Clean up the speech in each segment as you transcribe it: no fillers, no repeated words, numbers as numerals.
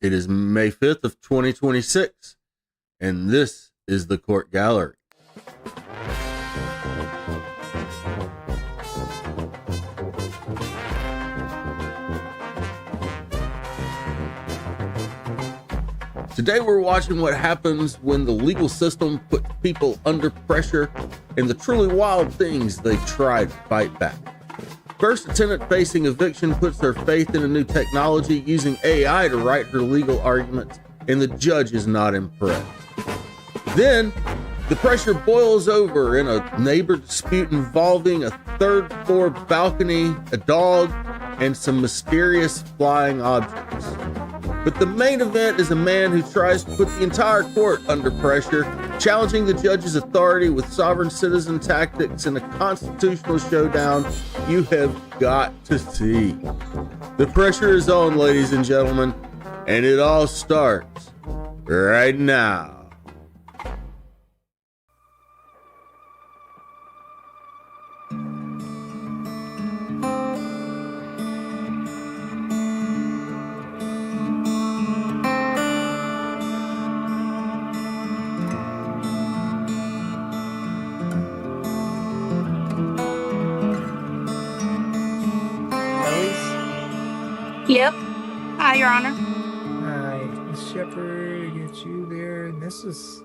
It is May 5th of 2026, and this is the Court Gallery. Today we're watching what happens when the legal system puts people under pressure and the truly wild things they try to fight back. First, a tenant facing eviction puts her faith in a new technology using AI to write her legal arguments, and the judge is not impressed. Then, the pressure boils over in a neighbor dispute involving a third-floor balcony, a dog, and some mysterious flying objects. But the main event is a man who tries to put the entire court under pressure, challenging the judge's authority with sovereign citizen tactics in a constitutional showdown you have got to see. The pressure is on, ladies and gentlemen, and it all starts right now. Yep. Hi, Your Honor. Hi, Ms. Shepard, get you there. And this is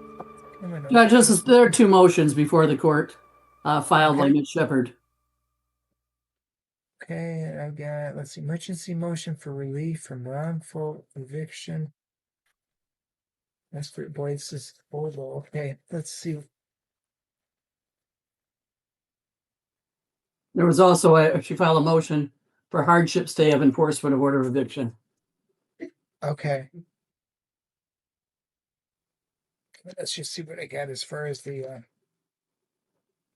coming up. Judges, there are two motions before the court filed by Ms. Shepard. Okay, I've got, let's see, emergency motion for relief from wrongful eviction. That's for, boy, this is horrible. Okay, let's see. There was also she filed a motion for hardship stay of enforcement of order of eviction. Okay. Let's just see what I got as far as the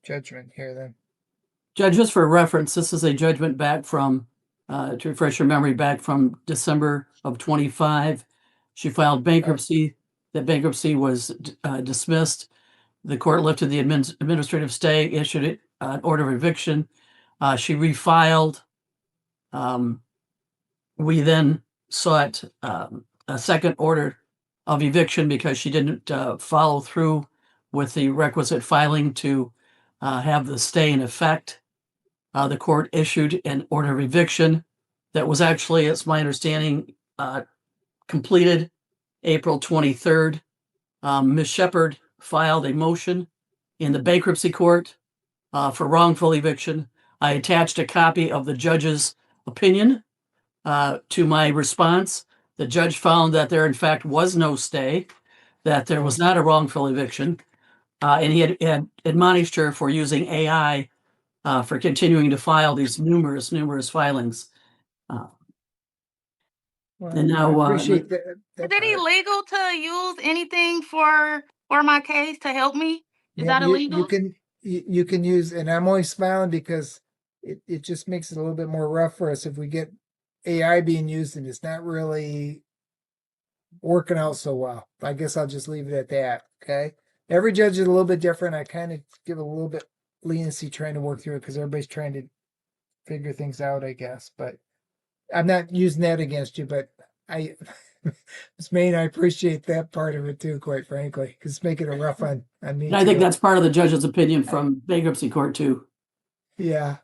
judgment here then. Judges, for reference, this is a judgment back from, to refresh your memory, back from December of 25. She filed bankruptcy. That bankruptcy was dismissed. The court lifted the administrative stay, issued an order of eviction. She refiled. We then sought a second order of eviction because she didn't follow through with the requisite filing to have the stay in effect. The court issued an order of eviction that was actually, it's my understanding, completed April 23rd. Ms. Shepard filed a motion in the bankruptcy court for wrongful eviction. I attached a copy of the judge's opinion to my response. The judge found that there in fact was no stay, that there was not a wrongful eviction, and he had admonished her for using AI for continuing to file these numerous filings. And now, I appreciate that. Is it illegal to use anything for my case to help me? Is that illegal? You can use, and I'm always smiling because it just makes it a little bit more rough for us if we get AI being used and it's not really working out so well. I guess I'll just leave it at that. Okay. Every judge is a little bit different. I kind of give a little bit leniency trying to work through it because everybody's trying to figure things out, I guess. But I'm not using that against you, but Ms. Main, I appreciate that part of it too, quite frankly, because it's making it rough on me. and I think that's part of the judge's opinion from bankruptcy court too. Yeah.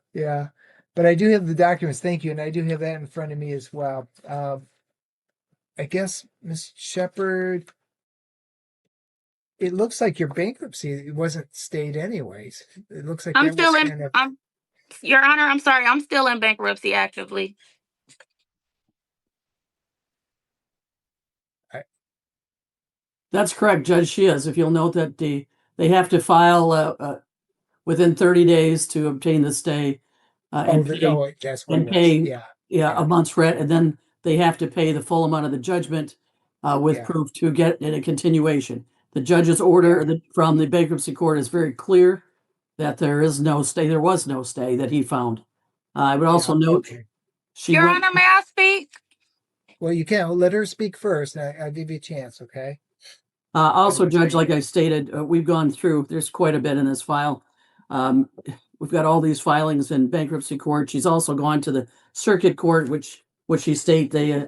But I do have the documents, thank you, and I do have that in front of me as well. I guess, Ms. Shepard, it looks like your bankruptcy wasn't stayed anyways. It looks like I'm still in. Your Honor, I'm sorry. I'm still in bankruptcy actively. That's correct, Judge. She is. If you'll note that they have to file within 30 days to obtain the stay and pay a month's rent, and then they have to pay the full amount of the judgment with proof to get a continuation. The judge's order from the bankruptcy court is very clear that there is no stay. There was no stay that he found. I would also note. Your Honor, may I speak? Well, you can. Let her speak first. I'll give you a chance, okay? Also, Judge, like I stated, we've gone through, there's quite a bit in this file. We've got all these filings in bankruptcy court. She's also gone to the circuit court, which she state they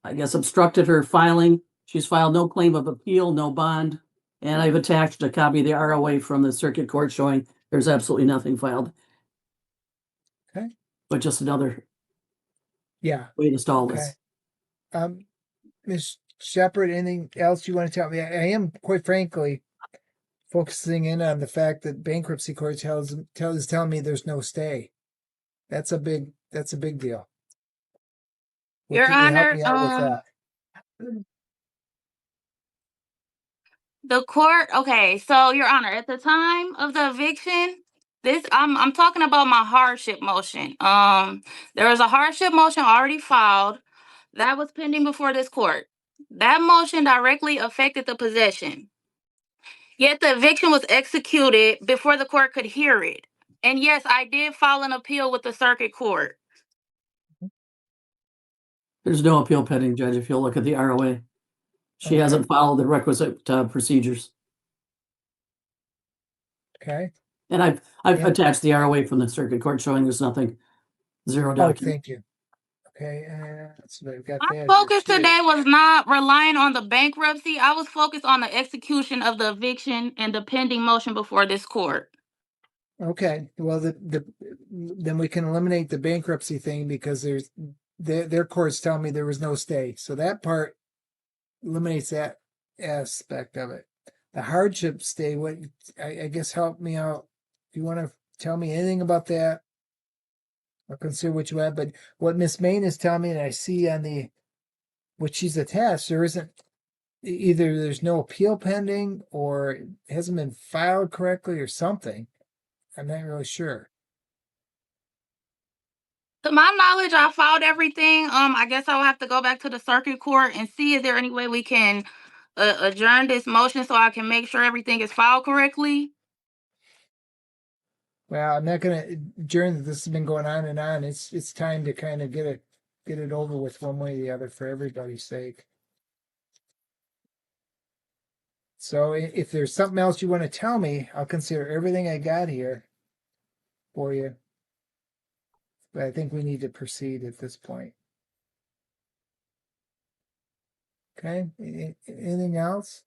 I guess, obstructed her filing. She's filed no claim of appeal, no bond. And I've attached a copy of the ROA from the circuit court showing there's absolutely nothing filed. Okay. But just another Yeah. way to stall Okay. this. Ms. Shepherd, anything else you want to tell me? I am, quite frankly, focusing in on the fact that bankruptcy court telling me there's no stay. That's a big deal. What Your can you help Honor, me out with that? the court. Okay, so Your Honor, at the time of the eviction, I'm talking about my hardship motion. There was a hardship motion already filed that was pending before this court. That motion directly affected the possession. Yet the eviction was executed before the court could hear it. And yes, I did file an appeal with the circuit court. There's no appeal pending, Judge, if you'll look at the ROA. She Okay. hasn't followed the requisite procedures. Okay. And I've Yeah. attached the ROA from the circuit court showing there's nothing, zero Oh, document. thank you. Okay, so I've got My that. focus here, too. today was not relying on the bankruptcy. I was focused on the execution of the eviction and the pending motion before this court. Okay, well, then we can eliminate the bankruptcy thing because their courts tell me there was no stay. So that part eliminates that aspect of it. The hardship stay, I guess help me out. If you want to tell me anything about that, I'll consider what you have. But what Miss Main is telling me, and I see on what she's attached, there isn't either there's no appeal pending or it hasn't been filed correctly or something. I'm not really sure. To my knowledge, I filed everything. I guess I'll have to go back to the circuit court and see is there any way we can adjourn this motion so I can make sure everything is filed correctly. Well, I'm not gonna adjourn. This has been going on and on. It's time to kind of get it over with one way or the other for everybody's sake. So if there's something else you want to tell me, I'll consider everything I got here for you. But I think we need to proceed at this point. Okay. Anything else?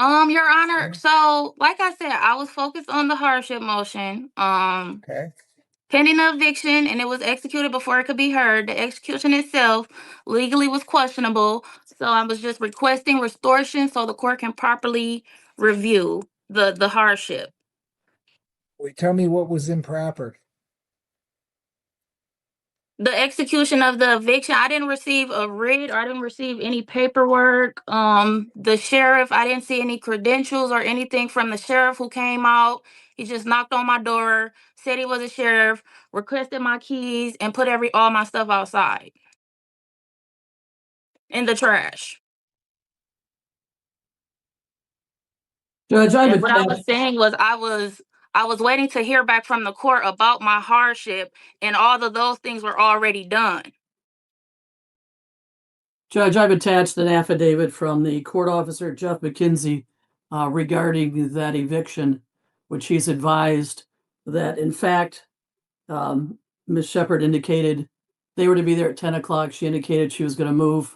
Your Honor, Okay. so like I said, I was focused on the hardship motion. Okay. Pending the eviction, and it was executed before it could be heard. The execution itself legally was questionable, so I was just requesting restoration so the court can properly review the hardship. Wait, tell me what was improper. The execution of the eviction, I didn't receive a writ or I didn't receive any paperwork. The sheriff, I didn't see any credentials or anything from the sheriff who came out. He just knocked on my door, said he was a sheriff, requested my keys, and put all my stuff outside in the trash. Judge, And what I was saying was I was waiting to hear back from the court about my hardship, and all of those things were already done. Judge, I've attached an affidavit from the court officer, Jeff McKinsey, regarding that eviction, which he's advised that, in fact, Ms. Shepherd indicated they were to be there at 10 o'clock. She indicated she was going to move.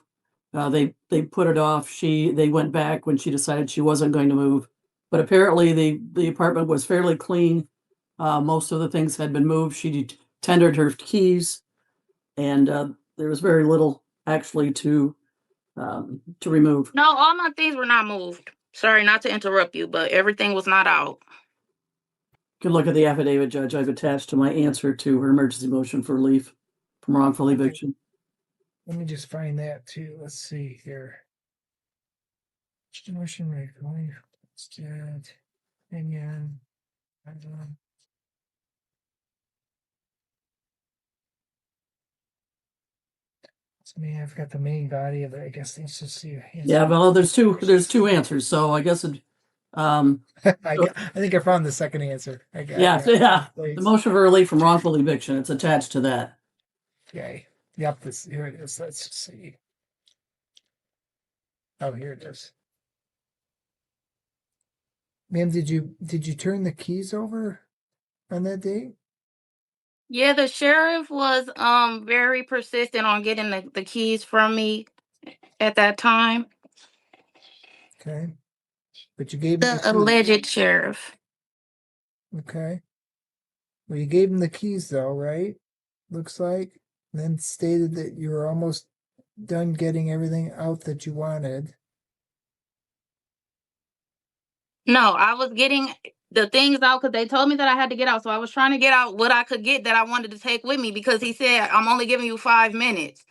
They put it off. They went back when she decided she wasn't going to move. But apparently the apartment was fairly clean. Most of the things had been moved. She tendered her keys, and there was very little actually to remove. No, all my things were not moved. Sorry not to interrupt you, but everything was not out. You can look at the affidavit, Judge, I've attached to my answer to her emergency motion for relief from wrongful eviction. Let me just find that too. Let's see here. Motion relief. Opinion. To me, I've got the main body of it. I guess let's just see. Yeah, well, there's two answers, so I guess it. I think I found the second answer. Yeah. The motion for relief from wrongful eviction. It's attached to that. Okay. Yep. Here it is. Let's see. Oh, here it is. Ma'am, did you turn the keys over on that date? Yeah, the sheriff was very persistent on getting the keys from me at that time. Okay. But you gave him the The keys. alleged sheriff. Okay. Well, you gave him the keys though, right? Looks like. Then stated that you were almost done getting everything out that you wanted. No, I was getting the things out because they told me that I had to get out. So I was trying to get out what I could get that I wanted to take with me because he said, I'm only giving you 5 minutes.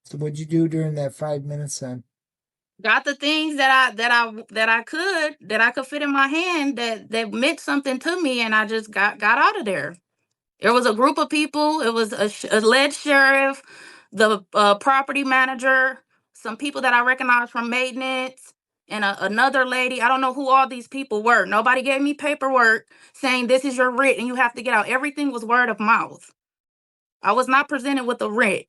So what'd you do during that 5 minutes then? Got the things that I could fit in my hand that meant something to me, and I just got out of there. There was a group of people. It was a lead sheriff, the property manager, some people that I recognized from maintenance, and another lady. I don't know who all these people were. Nobody gave me paperwork saying this is your writ and you have to get out. Everything was word of mouth. I was not presented with a writ.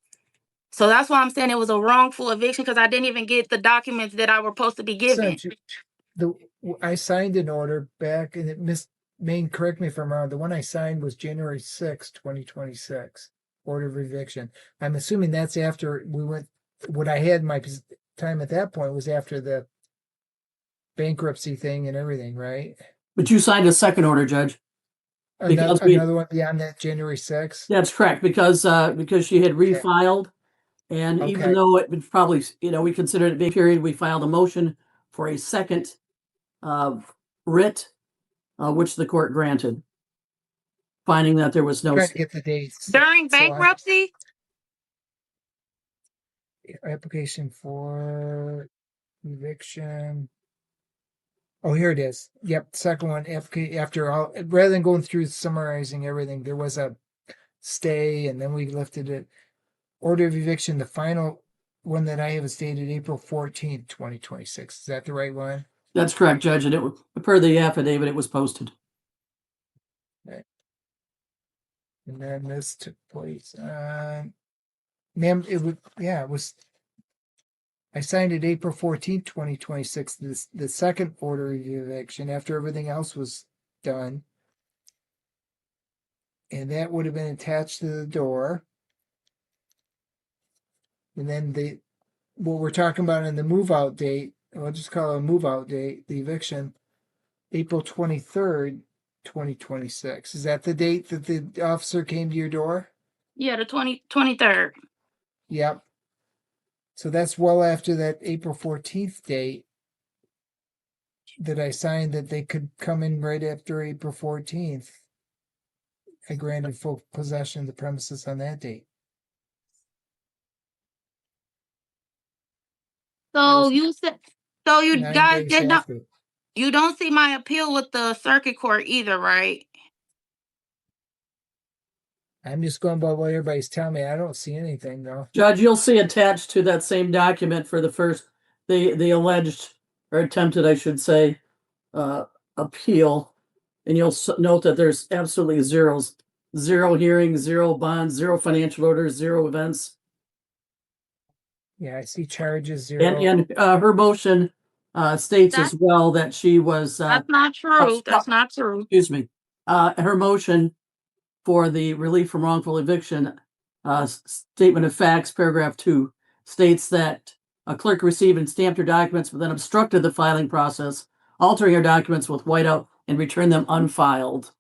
So that's why I'm saying it was a wrongful eviction because I didn't even get the documents that I were supposed to be given. I signed an order back and it missed. Maine, correct me if I'm wrong. The one I signed was January 6, 2026. Order of eviction. I'm assuming that's after we went. What I had my time at that point was after the bankruptcy thing and everything, right? But you signed a second order, Judge. Another one beyond that, January 6th. That's correct, because she had refiled, and even though it would probably, we considered it being period, we filed a motion for a second writ, which the court granted, finding that there was no Trying to get the dates during bankruptcy. Application for eviction. Oh, here it is. Yep, second one. After all, rather than going through summarizing everything, there was a stay, and then we lifted it. Order of eviction. The final one that I have is dated April 14th, 2026. Is that the right one? That's correct, Judge. And it, per the affidavit, it was posted. Right. And then this took place on. Ma'am, it was. I signed it April 14th, 2026. The second order of eviction after everything else was done. And that would have been attached to the door. And then what we're talking about in the move out date, I'll just call it a move out date, the eviction, April 23rd, 2026. Is that the date that the officer came to your door? Yeah, the 23rd. Yep. So that's well after that April 14th date that I signed that they could come in right after April 14th. I granted full possession of the premises on that date. So you said, so you guys did not, after. you don't see my appeal with the circuit court either, right? I'm just going by what everybody's telling me. I don't see anything though. Judge, you'll see attached to that same document for the first, the alleged or attempted, I should say, appeal, and you'll note that there's absolutely zeros, 0 hearings, 0 bonds, 0 financial orders, 0 events. Yeah, I see charges 0. And her motion states as well that she was. That's not true. That's not true. Excuse me. Her motion for the relief from wrongful eviction, statement of facts, paragraph 2, states that a clerk received and stamped her documents, but then obstructed the filing process, altering her documents with whiteout and returned them unfiled.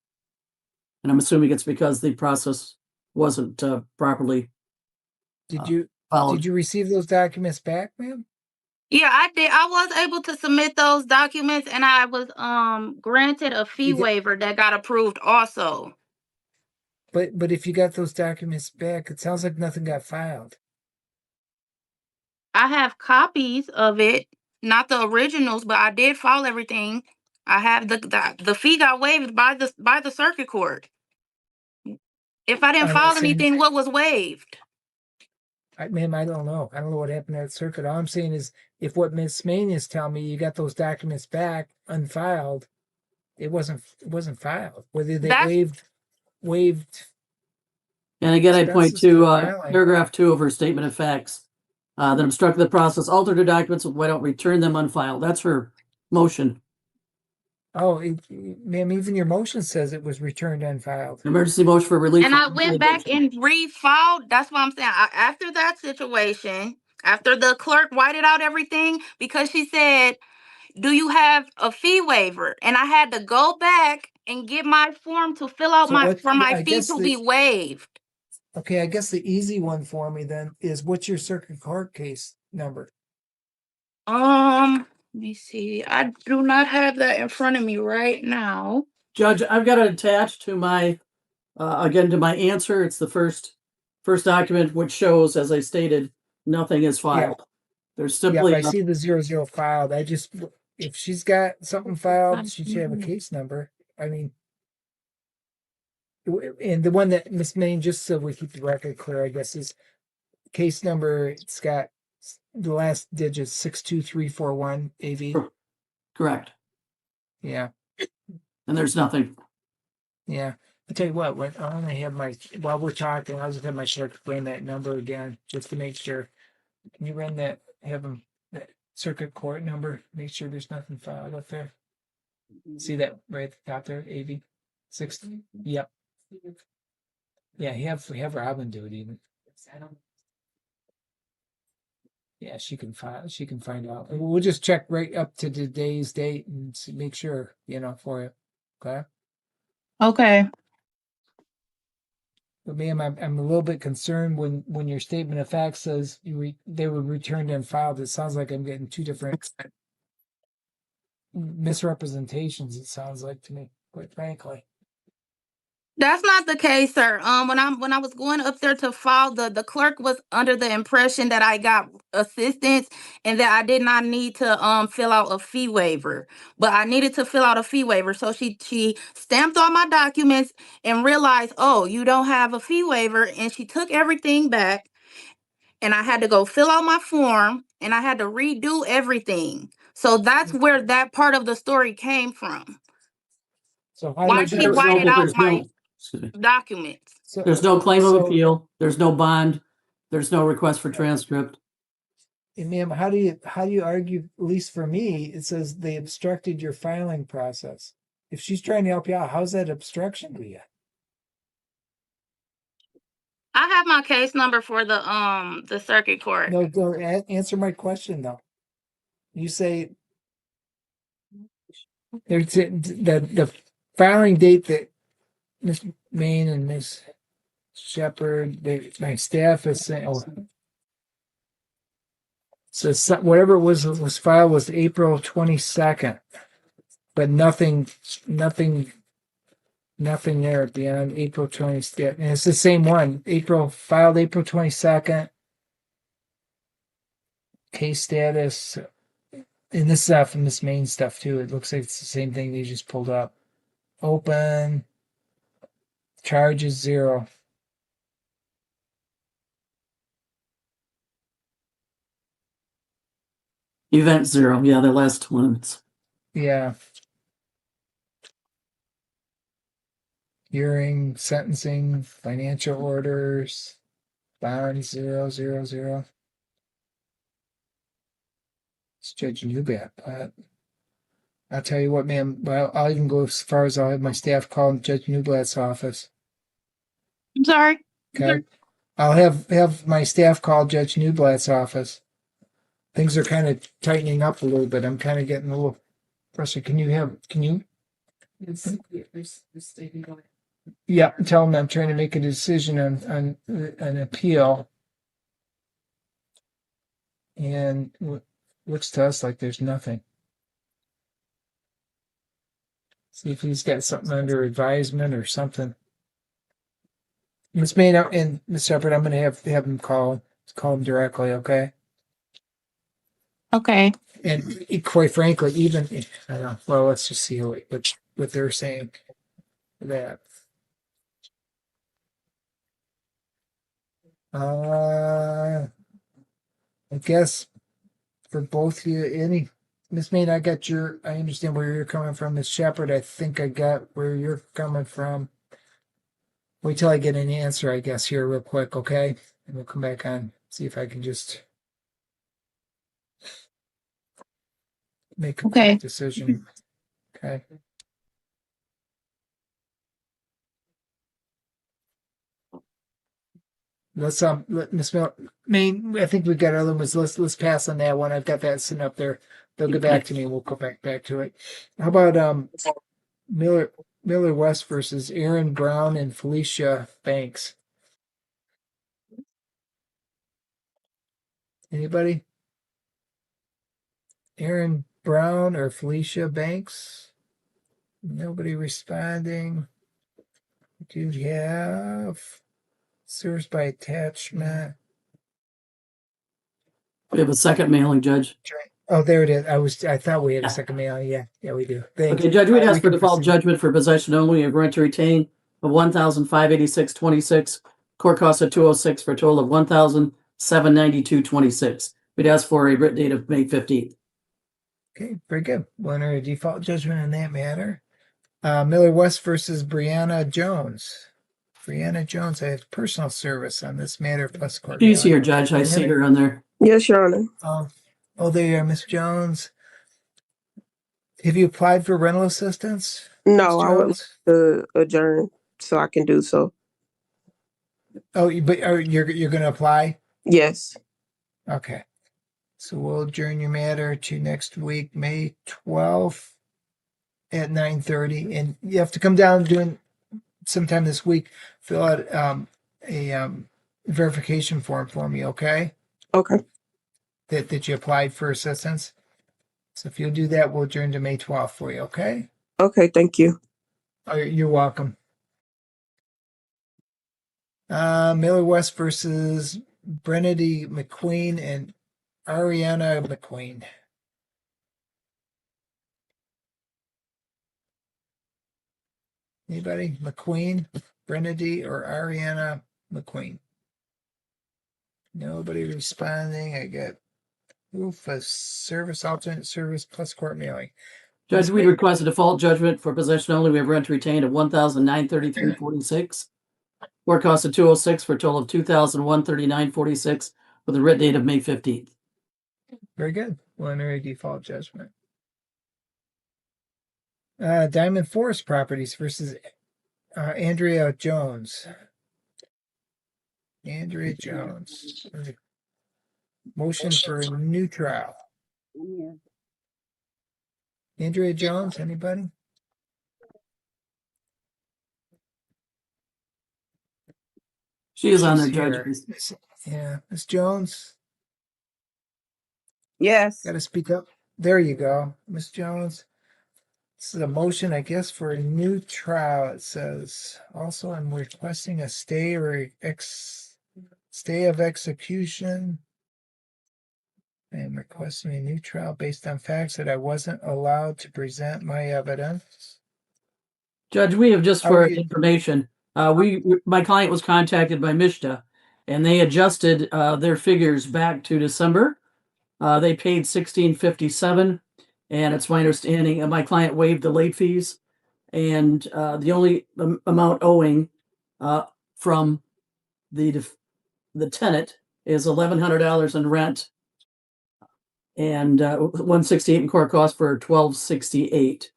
And I'm assuming it's because the process wasn't properly followed. Did you receive those documents back, ma'am? Yeah, I did. I was able to submit those documents, and I was granted a fee waiver that got approved also. But if you got those documents back, it sounds like nothing got filed. I have copies of it, not the originals, but I did file everything. I have the fee got waived by the circuit court. If I didn't file anything, what was waived? Ma'am, I don't know. I don't know what happened at circuit. All I'm saying is, if what Miss Main is telling me, you got those documents back unfiled, it wasn't filed. Whether they waived. And again, I point to paragraph 2 of her statement of facts that obstructed the process, altered her documents with whiteout, returned them unfiled. That's her motion. Oh, ma'am, even your motion says it was returned unfiled. An emergency motion for relief. And I from went back eviction. and refiled. That's what I'm saying. After that situation, after the clerk whited out everything, because she said, do you have a fee waiver? And I had to go back and get my form to fill out So what- for my I fee guess to be waived. Okay, I guess the easy one for me then is what's your circuit court case number? Let me see. I do not have that in front of me right now. Judge, I've got it attached to my, again, to my answer. It's the first document, which shows, as I stated, nothing is filed. There's Yeah, simply, I see the 00 filed. If she's got something filed, she should have a case number. I mean, and the one that Miss Main, just so we keep the record clear, I guess, is case number. It's got the last digit 62341 AV. correct. Yeah, And there's nothing. yeah. I tell you what, I want to have while we're talking, I'll just have my clerk run that number again just to make sure. Can you run that? Have them that circuit court number. Make sure there's nothing filed up there. See that right at the top there, AV 60. Yep. Yeah, we have Robin do it even. Yeah, she can find out. We'll just check right up to today's date and make sure, for you. Okay. Okay. But ma'am, I'm a little bit concerned when your statement of facts says they were returned and filed. It sounds like I'm getting two different misrepresentations. It sounds like to me, quite frankly. That's not the case, sir. When I was going up there to file, the clerk was under the impression that I got assistance and that I did not need to fill out a fee waiver, but I needed to fill out a fee waiver. So she stamped all my documents and realized, oh, you don't have a fee waiver, and she took everything back, and I had to go fill out my form and I had to redo everything. So that's where that part of the story came from. So Why she whited out my Excuse me. documents. There's no claim of appeal. There's no bond. There's no request for transcript. And ma'am, how do you argue? At least for me, it says they obstructed your filing process. If she's trying to help you out, how's that obstruction to you? I have my case number for the circuit court. No, go answer my question though. You say there's the filing date that Miss Main and Miss Shepherd, my staff is saying, so whatever was filed was April 22nd, but nothing there at the end. April 22nd, and it's the same one. Filed April 22nd. Case status, and this stuff and this main stuff too. It looks like it's the same thing they just pulled up. Open. Charges 0. Event 0. Yeah, the last limits. Yeah. Hearing, sentencing, financial orders, bond 000. It's Judge Newbat, but I'll tell you what, ma'am. Well, I'll even go as far as I'll have my staff call Judge Newblat's office. I'm sorry. Okay. I'll have my staff call Judge Newblat's office. Things are kind of tightening up a little bit. I'm kind of getting a little frustrated. Can you? Yeah, tell them I'm trying to make a decision on an appeal. And looks to us like there's nothing. See if he's got something under advisement or something. Miss Main and Miss Shepherd, I'm going to have him call him directly, okay? Okay. And quite frankly, even I don't know. Well, let's just see what they're saying. That. I guess for both of you, Miss Main, I understand where you're coming from. Miss Shepherd, I think I got where you're coming from. Wait till I get an answer, I guess, here real quick, okay? And we'll come back on, see if I can just make a quick decision. Okay. let's Miss Main. I think we got other ones. Let's pass on that one. I've got that sitting up there. They'll get back to me. We'll go back to it. How about Miller West versus Aaron Brown and Felicia Banks? Anybody? Aaron Brown or Felicia Banks? Nobody responding. Do you have service by attachment? We have a second mailing, Judge. Oh, there it is. I thought we had a second mailing. Yeah, we do. Thank Okay, you. Judge, we'd We ask for can default proceed. judgment for possession only of rent to retain of $1,586.26. Court costs of $206 for a total of $1,792.26. We'd ask for a writ date of May 15th. Okay, very good. We'll enter a default judgment in that matter. Miller West versus Brianna Jones. Brianna Jones, I have personal service on this matter plus court. She's mailing. here, Judge. I see her on there. Yes, Your Honor. Oh, there you are, Miss Jones. Have you applied for rental assistance? No, Ms. I would like Jones? to adjourn so I can do so. Oh, but you're going to apply? Yes. Okay. So we'll adjourn your matter to next week, May 12th at 9:30. And you have to come down doing sometime this week, fill out a verification form for me, okay? Okay. That you applied for assistance. So if you'll do that, we'll adjourn to May 12th for you, okay? Okay, thank you. Oh, you're welcome. Miller West versus Brennedy McQueen and Ariana McQueen. Anybody? McQueen, Brennedy, or Ariana McQueen? Nobody responding. I got proof of service, alternate service plus court mailing. Judge, we request a default judgment for possession only. We have rent to retain of $1,933.46. Court cost of $206 for a total of $2,139.46 with a writ date of May 15th. Very good. We'll enter a default judgment. Diamond Forest Properties versus Andrea Jones. Andrea Jones. Motion for a new trial. Andrea Jones, anybody? She is on there, She's here. Judge. Yeah, Miss Jones, Yes. got to speak up. There you go, Miss Jones. This is a motion, I guess, for a new trial. It says also I'm requesting a stay or stay of execution. I am requesting a new trial based on facts that I wasn't allowed to present my evidence. Judge, we have just How for are you- information, my client was contacted by MSHDA and they adjusted their figures back to December. They paid $1,657, and it's my understanding, and my client waived the late fees, and the only amount owing from the tenant is $1,100 in rent and $168 in court costs for $1,268.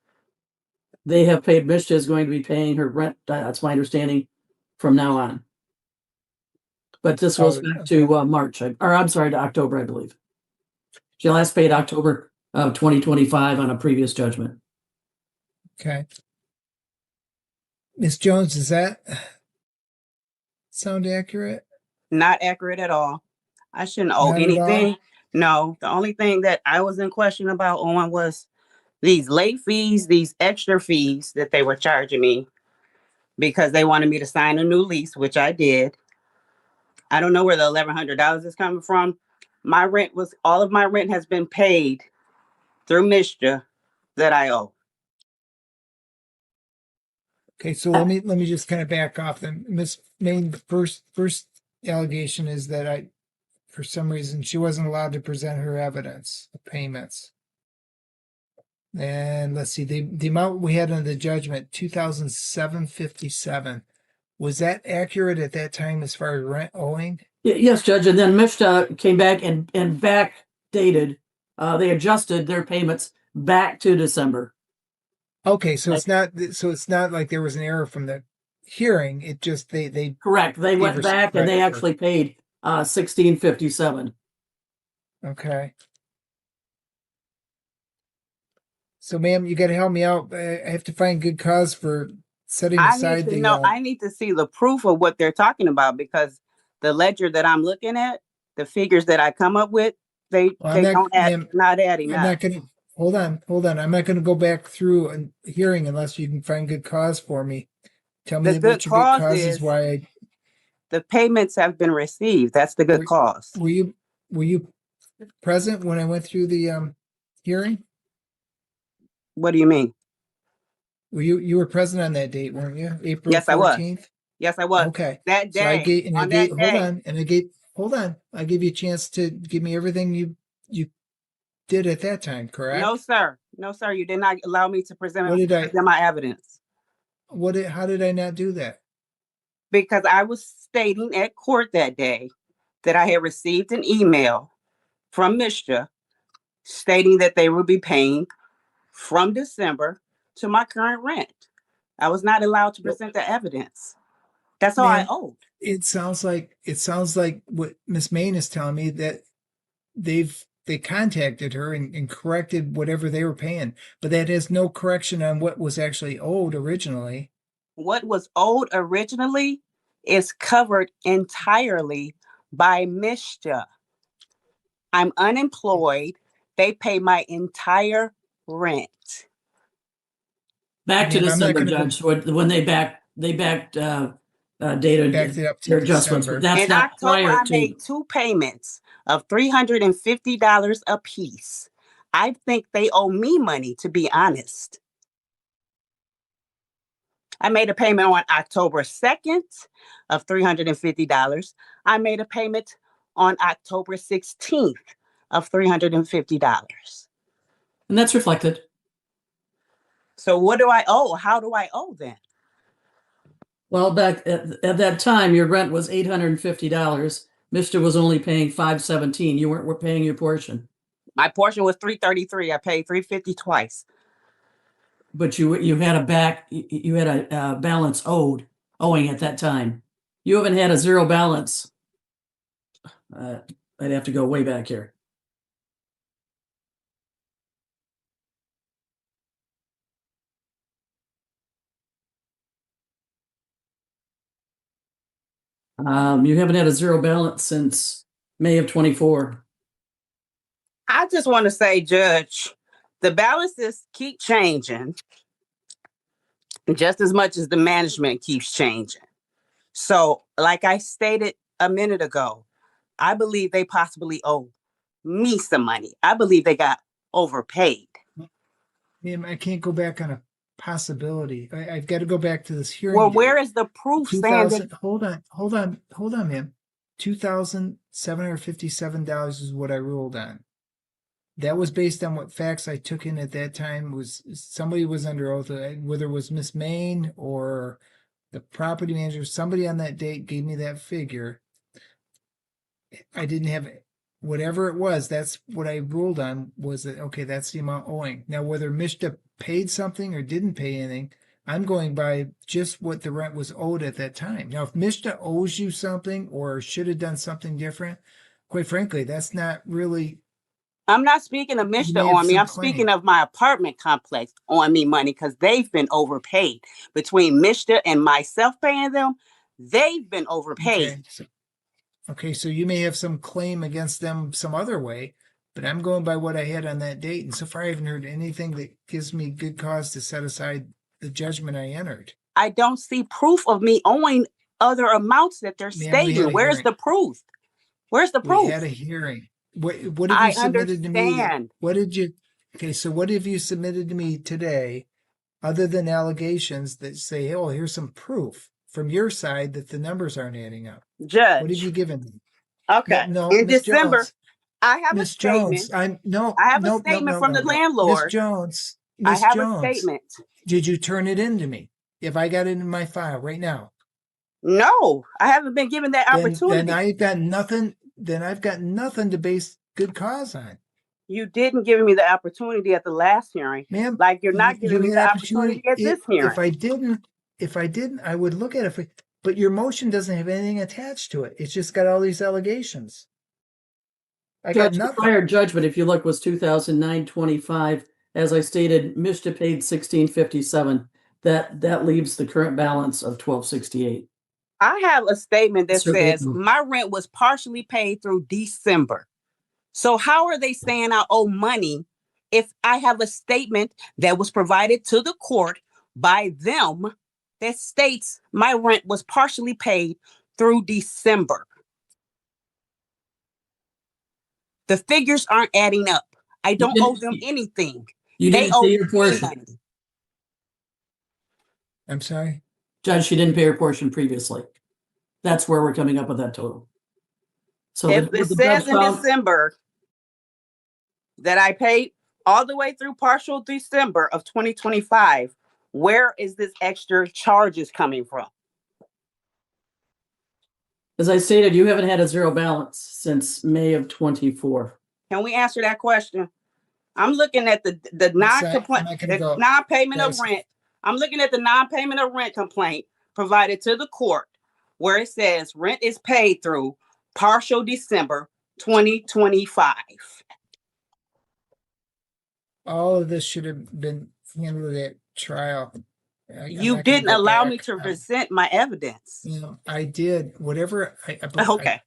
They have paid. MSHDA is going to be paying her rent. That's my understanding from now on. But this goes back to March, to October, I believe. She last paid October of 2025 on a previous judgment. Okay. Miss Jones, does that sound accurate? Not accurate at all. I shouldn't owe Not at all? anything. No, the only thing that I was in question about on was these late fees, these extra fees that they were charging me because they wanted me to sign a new lease, which I did. I don't know where the $1,100 is coming from. All of my rent has been paid through MSHDA that I owe. Okay, so let me just kind of back off then. Miss Main, first allegation is that for some reason, she wasn't allowed to present her evidence of payments. And let's see, the amount we had on the judgment, $2,757. Was that accurate at that time as far as rent owing? Yes, Judge. And then MSHDA came back and backdated. They adjusted their payments back to December. Okay, so it's not like there was an error from the hearing. It just they Correct. They Gave went her some back and they credit for- actually paid $16.57. okay. So, ma'am, you got to help me out. I have to find good cause for setting I aside need to the. know, I need to see the proof of what they're talking about, because the ledger that I'm looking at, the figures that I come up with, they I'm not- don't add, ma'am, not adding I'm up. not going to hold on. I'm not going to go back through a hearing unless you can find good cause for me. Tell me The what good your good cause cause is is. Why the payments have been received. That's the good cause. were you present when I went through the hearing? What do you mean? Were you were present on that date, weren't you? April Yes, I was. 14th? Yes, I was. Okay. That So I day, gave, on that day, I gave you a chance to give me everything you did at that time, correct? no, sir. No, sir. You did not allow me to present What did I- my evidence, How did I not do that? because I was stating at court that day that I had received an email from Mr. stating that they would be paying from December to my current rent. I was not allowed to present the evidence. That's all I Ma'am, owed. It sounds like what Miss Main is telling me, that they contacted her and corrected whatever they were paying, but that has no correction on what was actually owed originally. What was owed originally is covered entirely by Mr. I'm unemployed. They pay my entire rent. Back to Ma'am, I'm not December, gonna go- Judge, when they backed data Backed it up to their adjustments, but December. that's In not October, prior I to. made 2 payments of $350 a piece. I think they owe me money, to be honest. I made a payment on October 2nd of $350. I made a payment on October 16th of $350. And that's reflected. So what do I owe? How do I owe then? Well, back at that time, your rent was $850. Mr. was only paying $517. You were paying your portion, My portion was $333. I paid $350 twice. but you had a balance owing at that time. You haven't had a zero balance. I'd have to go way back here. You haven't had a zero balance since May of 24. I just want to say, Judge, the balances keep changing just as much as the management keeps changing. So, like I stated a minute ago, I believe they possibly owe me some money. I believe they got overpaid. Ma'am, I can't go back on a possibility. I've got to go back to this hearing. Well, date. where is the proof saying that? 2000 hold on, ma'am. $2,757 is what I ruled on. That was based on what facts I took in at that time. Was somebody was under oath, whether it was Miss Main or the property manager, somebody on that date gave me that figure. I didn't have it. Whatever it was, that's what I ruled on, was that, okay, that's the amount owing. Now, whether Mishta paid something or didn't pay anything, I'm going by just what the rent was owed at that time. Now, if Mishta owes you something or should have done something different, quite frankly, that's not really. I'm not speaking of You Mr. may have on me. some I'm speaking of my apartment complex on me money, because they've been overpaid. Between Mr. and myself paying them, they've been overpaid. Okay, so you may have some claim against them some other way, but I'm going by what I had on that date. And so far, I haven't heard anything that gives me good cause to set aside the judgment I entered. I don't see proof of me owing other amounts that they're Ma'am, we had a stating. Where's hearing. the proof? Where's the proof? We had a hearing. What have I you submitted to me? understand. What did you? Okay, so what have you submitted to me today, other than allegations that say, "Oh, here's some proof from your side that the numbers aren't adding up"? Judge. What have you given me? Okay. No, In Ms. December, Jones. I have Miss a statement. Jones, I have a statement from the landlord. Miss Jones, I Miss have Jones, a statement. did you turn it in to me? If I got it in my file right now, No, I haven't been given that opportunity. then I've got nothing. Then I've got nothing to base good cause on, You didn't give me the opportunity at the last hearing. ma'am. Like you're not giving me had the opportunity at this hearing. If I didn't, if I didn't, I would look at it. But your motion doesn't have anything attached to it. It's just got all these allegations. I got Judge, the nothing. prior judgment, if you look, was 2009-25. As I stated, Mishta paid 1657. That leaves the current balance of 1268. I have a statement that Certainly. says my rent was partially paid through December. So how are they saying I owe money if I have a statement that was provided to the court by them that states my rent was partially paid through December? The figures aren't adding up. I don't owe them anything. You They didn't owe pay your me portion. money. I'm sorry. Judge, she didn't pay her portion previously. That's where we're coming up with that total. So If it says in December that I paid all the way through partial December of 2025, where is this extra charges coming from? as I stated, you haven't had a zero balance since May of 24. Can we answer that question? I'm looking at the non-payment of rent. I'm looking at the non-payment of rent complaint provided to the court where it says rent is paid through partial December 2025. All of this should have been handled at trial. You didn't allow me to present my evidence. You know, I did. Whatever Okay.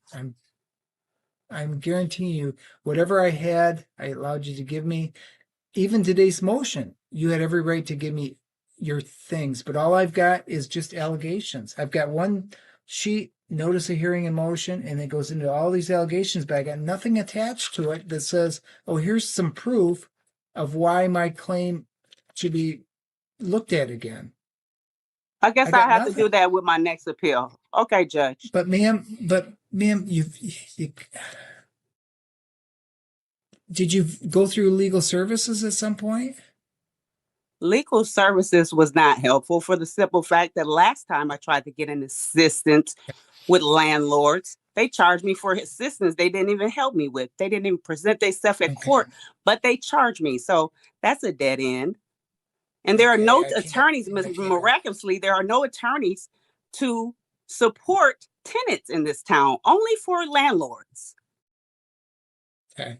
I'm guaranteeing you, whatever I had, I allowed you to give me. Even today's motion, you had every right to give me your things, but all I've got is just allegations. I've got one sheet, notice of hearing in motion, and it goes into all these allegations, but I got nothing attached to it that says, oh, here's some proof of why my claim should be looked at again. I guess I have to do that with my next appeal. Okay, Judge. But ma'am, you did you go through legal services at some point? Legal services was not helpful for the simple fact that last time I tried to get an assistance with landlords, they charged me for assistance they didn't even help me with. They didn't even present themselves at court, but they charged me. So that's a dead end. And there are no attorneys, miraculously, there are no attorneys to support tenants in this town, only for landlords. Okay.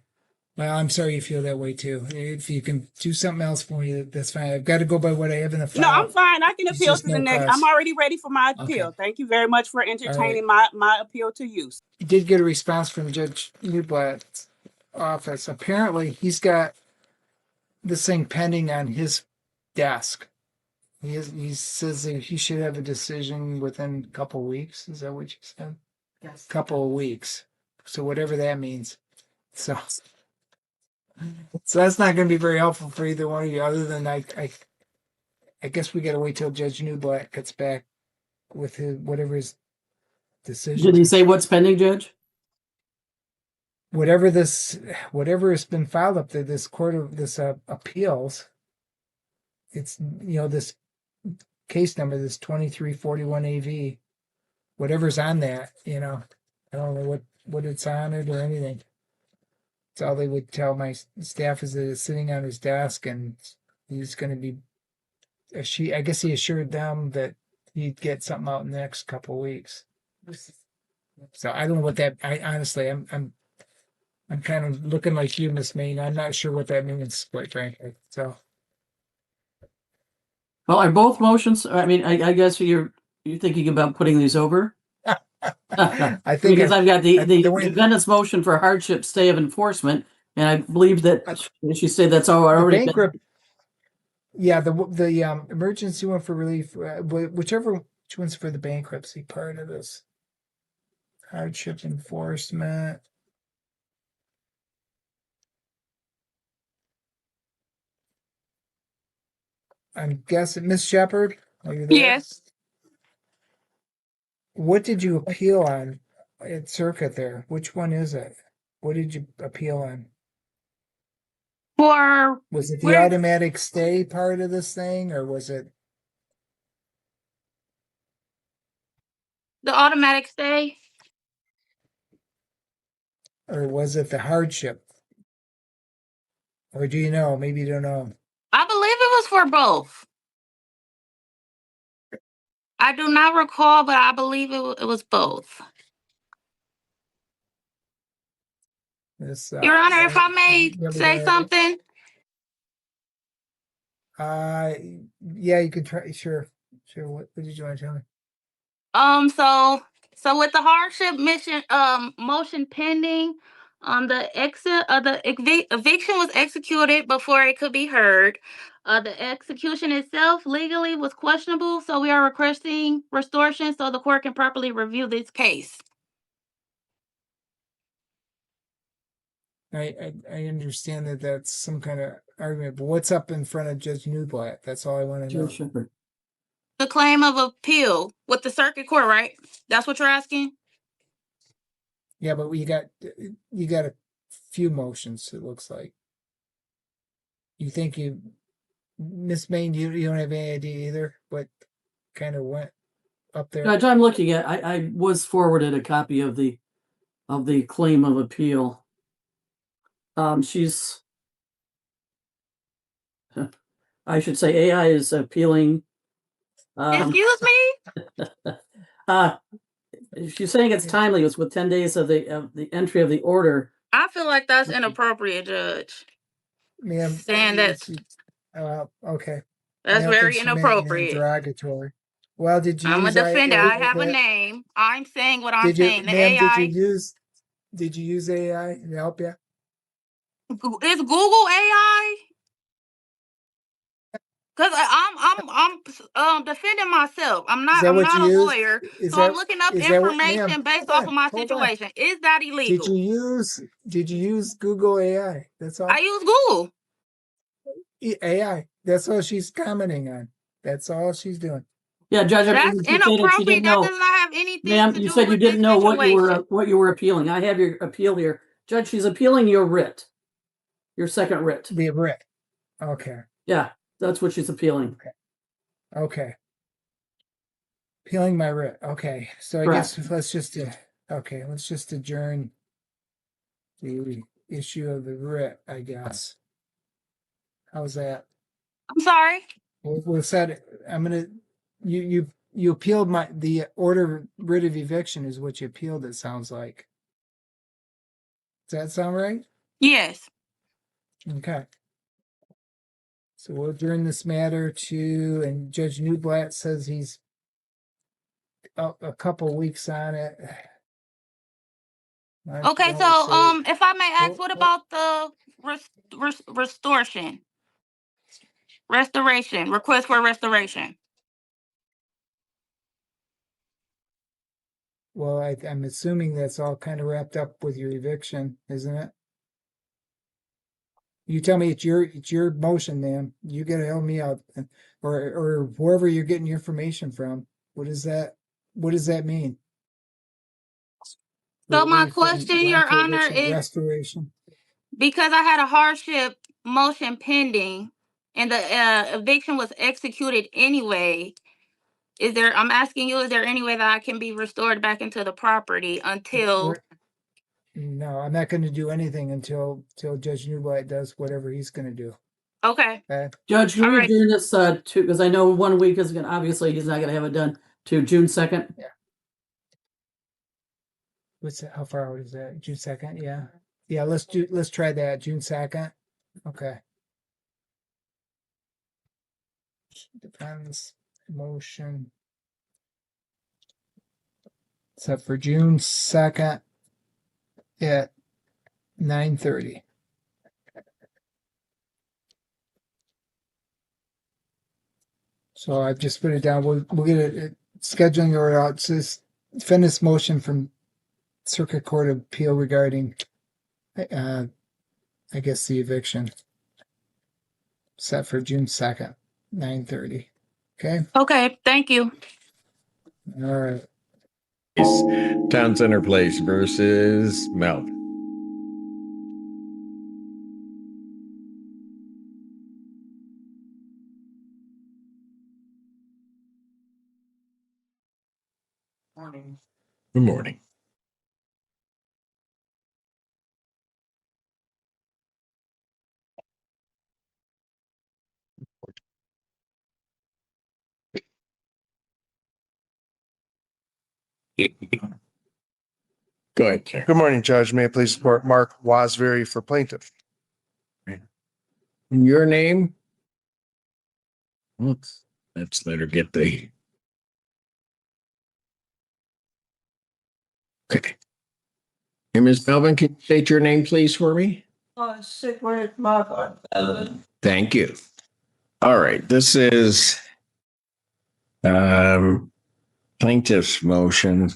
Well, I'm sorry you feel that way too. If you can do something else for me, that's fine. I've got to go by what I have in the file. No, I'm fine. I can appeal to the next. Class. I'm already ready for my appeal. Okay. Thank you very much for entertaining my appeal to you. You did get a response from Judge Newblatt's office. Apparently, he's got this thing pending on his desk. He says that he should have a decision within a couple of weeks. Is that what you said? Yes. Couple of weeks. So whatever that means. So that's not going to be very helpful for either one of you. Other than I guess we got to wait till Judge Newblatt gets back with whatever his decision. Did he say what's pending, Judge? Whatever has been filed up there, this court of this appeals. It's this case number, this 2341 AV, whatever's on that. I don't know what it's on it or anything. It's all they would tell my staff is that it's sitting on his desk and he's going to be. I guess he assured them that he'd get something out in the next couple of weeks. So I don't know what that. I honestly, I'm kind of looking like you, Miss Main. I'm not sure what that means, quite frankly. So. Well, are both motions? I mean, I guess you're thinking about putting these over. I think because I've got the defendant's motion for hardship stay of enforcement, and I believe that she said that's already been. Yeah, the emergency one for relief, which one's for the bankruptcy part of this hardship enforcement. I'm guessing, Miss Shepherd, are you there? Yes. What did you appeal on at circuit there? Which one is it? What did you appeal on? Was it the automatic stay part of this thing, or was it the automatic stay? Or was it the hardship? Or do you know? Maybe you don't know. I believe it was for both. I do not recall, but I believe it was both. This, Your Honor, if I may yeah, but say something. yeah, you could try. Sure. What did you want to tell me? So with the hardship motion pending, the eviction was executed before it could be heard. The execution itself legally was questionable, so we are requesting restoration so the court can properly review this case. I understand that that's some kind of argument, but what's up in front of Judge Newblatt? That's all I want to know. Judge Shepherd. The claim of appeal with the circuit court, right? That's what you're asking? Yeah, but you got a few motions. It looks like. You think Miss Main? You don't have any idea either. What kind of went up there? Judge, I'm looking at. I was forwarded a copy of the claim of appeal. She's. I should say AI is appealing. Excuse me? She's saying it's timely. It was with 10 days of the entry of the order. I feel like that's inappropriate, Judge. Ma'am, Saying that's okay. That's very inappropriate. Interrogatory. Well, did you? I'm a use defendant. I have a that- name. I'm saying what I'm Did you, saying. The ma'am? AI. Did you use AI to help you? Is Google AI? Because I'm defending myself. I'm not a lawyer, so I'm looking up information based off of my situation. Is that illegal? Did you use Google AI? That's all. I use Google. AI. That's all she's commenting on. That's all she's doing. Yeah, Judge. That's inappropriate. That does not have anything ma'am, to you do said you with didn't this know situation. what you were appealing. I have your appeal here. Judge, she's appealing your writ. Your second writ. The writ. Okay. Yeah, that's what she's appealing. Okay. Appealing my writ. Okay. So I guess let's just adjourn the issue of the writ, I guess. How's that? I'm sorry. We'll set it. You appealed the order writ of eviction is what you appealed, it sounds like. Does that sound right? Yes. Okay. So we'll adjourn this matter and Judge Newblatt says he's a couple weeks on it. Okay, so if I may ask, what about the restoration? Restoration. Request for restoration. Well, I'm assuming that's all kind of wrapped up with your eviction, isn't it? You tell me it's your motion, ma'am. You gotta help me out, or wherever you're getting your information from. What does that mean? So my question, Your Honor, is restoration. Because I had a hardship motion pending and the eviction was executed anyway. I'm asking you, is there any way that I can be restored back into the property until? No, I'm not going to do anything until Judge Newblatt does whatever he's going to do. Okay. Judge, can we adjourn this because I know 1 week is going to, obviously he's not going to have it done to June 2nd. Yeah. How far out is that? June 2nd? Yeah. Yeah, let's try that. June 2nd. Okay. Depends. Motion. Set for June 2nd at 9:30. So I've just put it down. We'll get a scheduling order out. It says defendant's motion from Circuit Court of Appeal regarding I guess the eviction. Set for June 2nd, 9:30. Okay? Okay, thank you. All right. Town Center Place versus Melvin. Morning. Good morning. Go ahead, sir. Good morning, Judge. May I please support Mark Wasbury for plaintiff? Your name? Let's let her get the. Okay. Hey, Ms. Melvin, can you state your name, please, for me? Thank you. All right, this is plaintiff's motion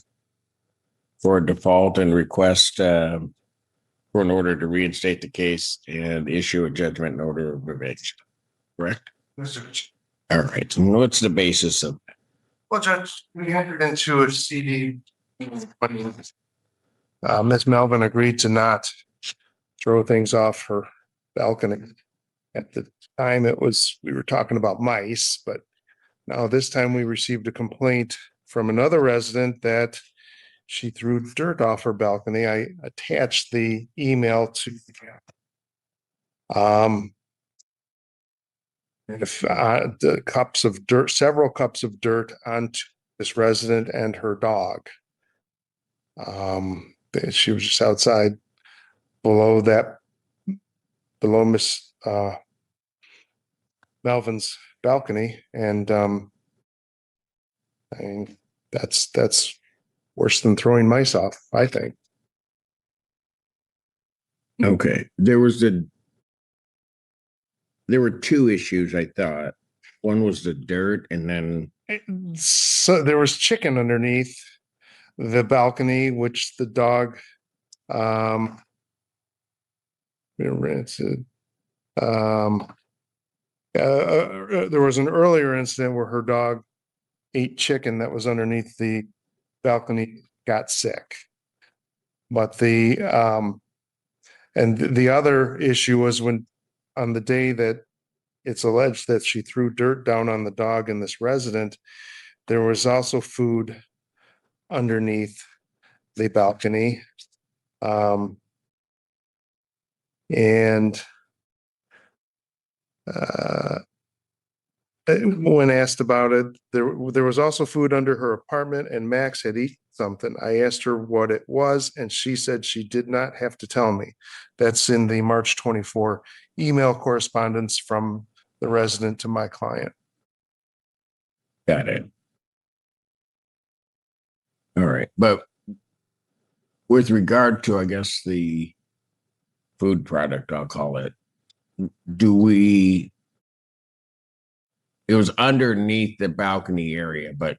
for default and request for an order to reinstate the case and issue a judgment and order of eviction. Correct? Yes, Judge. All right. So what's the basis of that? Well, Judge, we entered into a CD. Ms. Melvin agreed to not throw things off her balcony. At the time, we were talking about mice, but now this time we received a complaint from another resident that she threw dirt off her balcony. I attached the email to the cups of dirt, several cups of dirt onto this resident and her dog. She was just outside below Miss Melvin's balcony, and I mean that's worse than throwing mice off, I think. Okay. There were two issues, I thought. One was the dirt, and then So there was chicken underneath the balcony, which the dog there was an earlier incident where her dog ate chicken that was underneath the balcony, got sick. But the other issue was when on the day that it's alleged that she threw dirt down on the dog and this resident, there was also food underneath the balcony. When asked about it, there was also food under her apartment, and Max had eaten something. I asked her what it was, and she said she did not have to tell me. That's in the March 24 email correspondence from the resident to my client. got it. All right. But with regard to, I guess, the food product, I'll call it, it was underneath the balcony area, but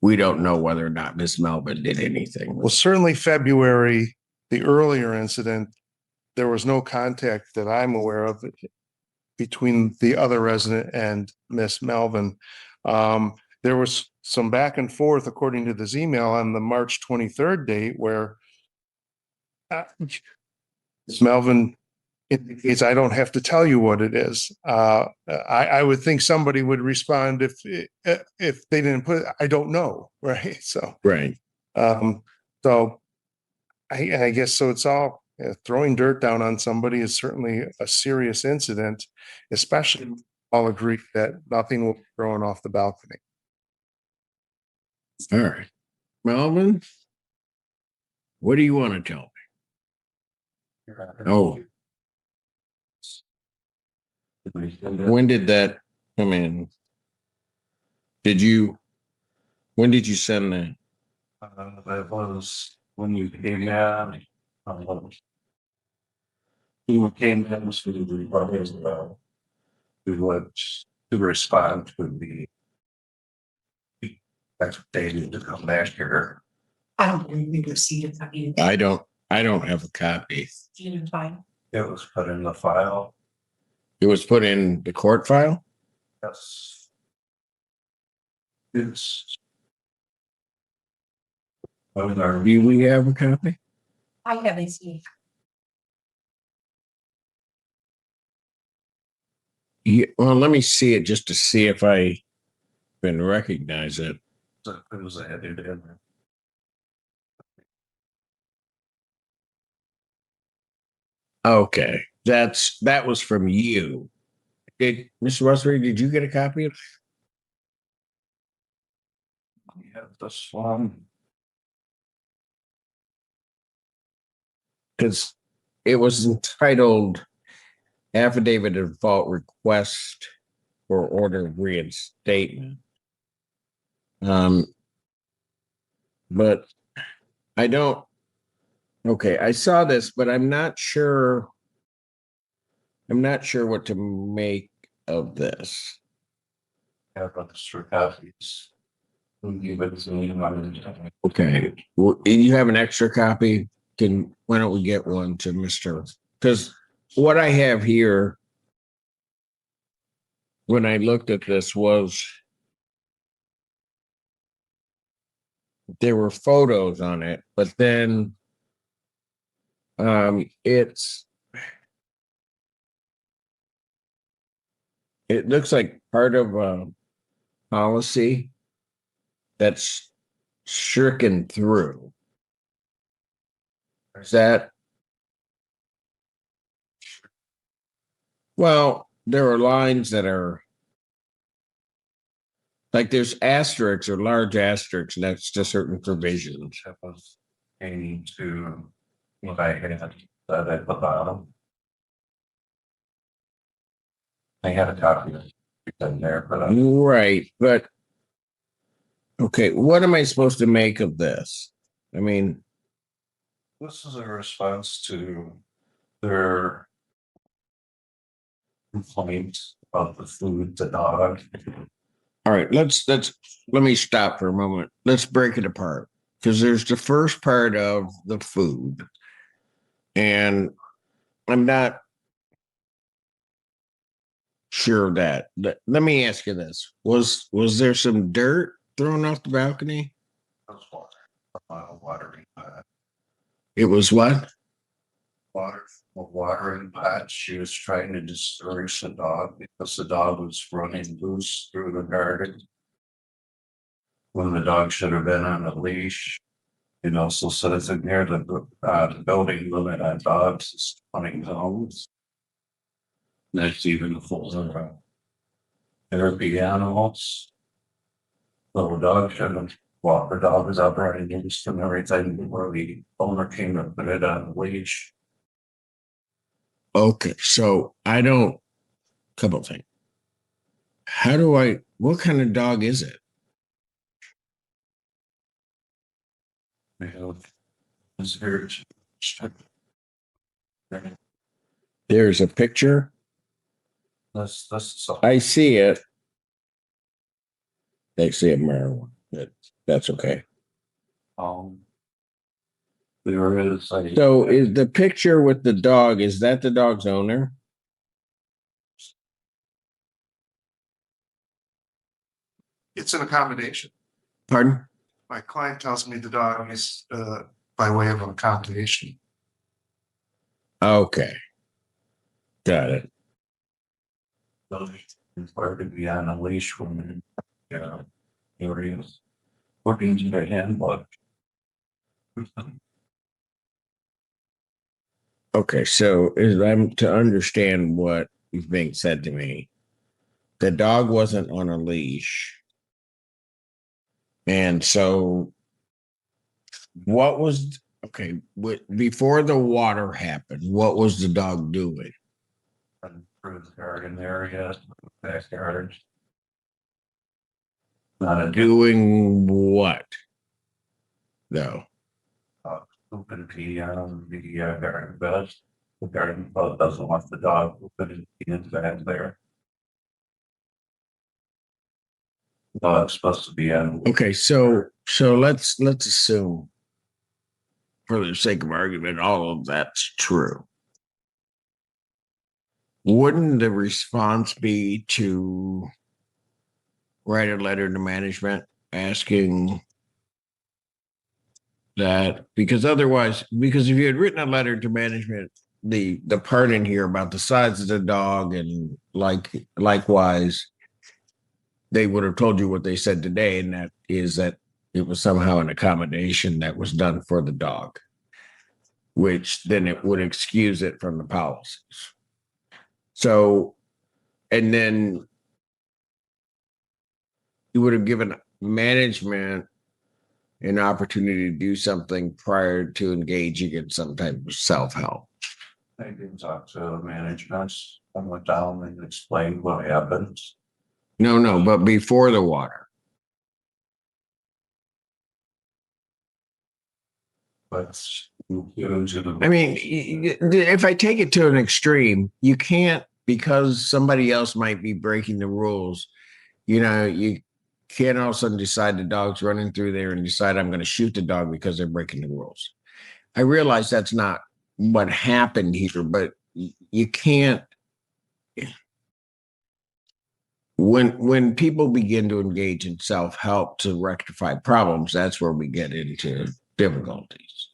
we don't know whether or not Miss Melvin did anything. Well, certainly February, the earlier incident, there was no contact that I'm aware of between the other resident and Miss Melvin. There was some back and forth, according to this email, on the March 23rd date where Miss Melvin indicates, I don't have to tell you what it is. I would think somebody would respond if they didn't put it, I don't know, right? So, Right. So I guess so. It's all throwing dirt down on somebody is certainly a serious incident, especially all agree that nothing will be thrown off the balcony. All right. Melvin, what do you want to tell me? Oh. When did that come in? When did you send that? That was when you came in. You came in to respond to the expectation to come back here. I don't believe we received that either. I don't have a copy. Fine. It was put in the file. It was put in the court file? Yes. It's. Do we have a copy? I haven't seen. Yeah, well, let me see it just to see if I can recognize it. It was added in there. Okay, that was from you. Did Mr. Westbury, did you get a copy of? We have this one. because it was entitled affidavit of default request for order of reinstatement. But I don't, okay, I saw this, but I'm not sure what to make of this. Have extra copies. We'll give it to me. Okay, well, you have an extra copy? Why don't we get one to Mr. Because what I have here when I looked at this was there were photos on it, but then it looks like part of a policy that's stricken through. Is that? Well, there are lines that are like there's asterisks or large asterisks next to certain provisions. That was aiming to what I had at the bottom. I had a copy of it in there, but Right, but okay, what am I supposed to make of this? I mean, this is a response to their complaint about the food, the dog. all right, let me stop for a moment. Let's break it apart because there's the first part of the food, and I'm not sure of that. Let me ask you this: was there some dirt thrown off the balcony? That's water. Watering pot. It was what? Water, a watering pot. She was trying to discourage the dog because the dog was running loose through the garden. When the dog should have been on a leash. It also says in there that the building limit on dogs is 20 pounds. That's even a full therapy animals. Little dog shouldn't walk. The dog was out running loose and everything before the owner came and put it on the leash. Okay, so I don't. Couple things. What kind of dog is it? There's a picture. That's I see it. They see a marijuana. That's okay. There is a So is the picture with the dog, is that the dog's owner? It's an accommodation. Pardon? My client tells me the dog is by way of an accommodation. Okay. Got it. required to be on a leash when areas according to their handbook. Okay, so I'm to understand what is being said to me. The dog wasn't on a leash. And so what was before the water happened, what was the dog doing? Through the garden area, backyard. Not a Doing what? Though. open pee on the garden bed. The garden club doesn't want the dog open in the bed there. Dog's supposed to be on. Okay, so let's assume, for the sake of argument, all of that's true. Wouldn't the response be to write a letter to management asking that? Because if you had written a letter to management, the part in here about the size of the dog and likewise, they would have told you what they said today, and that is that it was somehow an accommodation that was done for the dog, which then it would excuse it from the policies. So, and then you would have given management an opportunity to do something prior to engaging in some type of self-help. I didn't talk to management. I went down and explained what happened. No, but before the water. But I mean, if I take it to an extreme, you can't, because somebody else might be breaking the rules, you know, you can't all of a sudden decide the dog's running through there and decide I'm going to shoot the dog because they're breaking the rules. I realize that's not what happened here, but you can't. When people begin to engage in self-help to rectify problems, that's where we get into difficulties.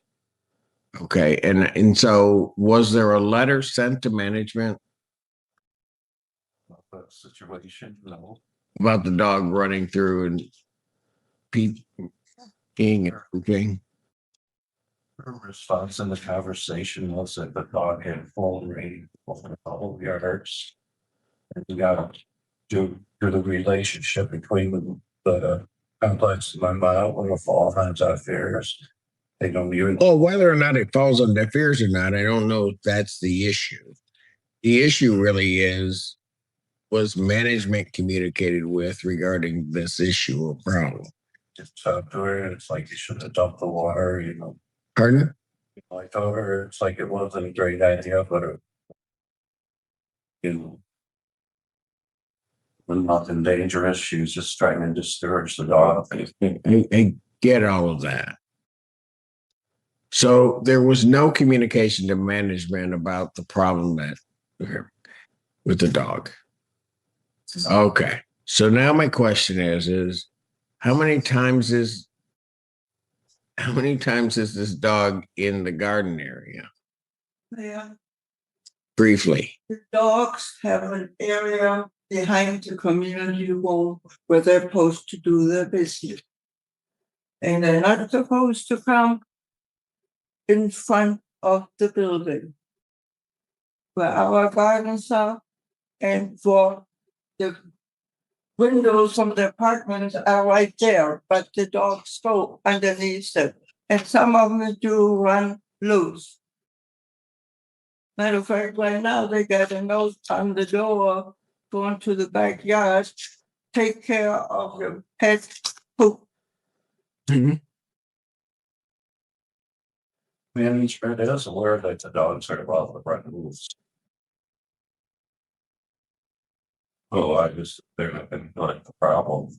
Okay, and so was there a letter sent to management that situation, no. about the dog running through and peeing and everything? Her response in the conversation was that the dog had full rating over a couple of yards. And you got to do the relationship between the complex and my mom when it falls on deaf ears. They don't even. Oh, whether or not it falls on deaf ears or not, I don't know if that's the issue. The issue really was management communicated with regarding this issue or problem? Just talk to her, and it's like you should have dumped the water, you know. Pardon? I told her it's like it wasn't a great idea, but you know, nothing dangerous. She was just trying to discourage the dog. I get all of that. So there was no communication to management about the problem that with the dog. Okay. So now my question is how many times is this dog in the garden area? Yeah, Briefly. the dogs have an area behind the community hall where they're supposed to do their business. And they're not supposed to come in front of the building where our gardens are and for the windows from the apartments are right there, but the dogs go underneath them. And some of them do run loose. Matter of fact, right now they got a note on the door going to the backyard, take care of your pet poop. Mm-hmm. Management is aware that the dogs are about the right moves. Oh, they're not going to like the problem.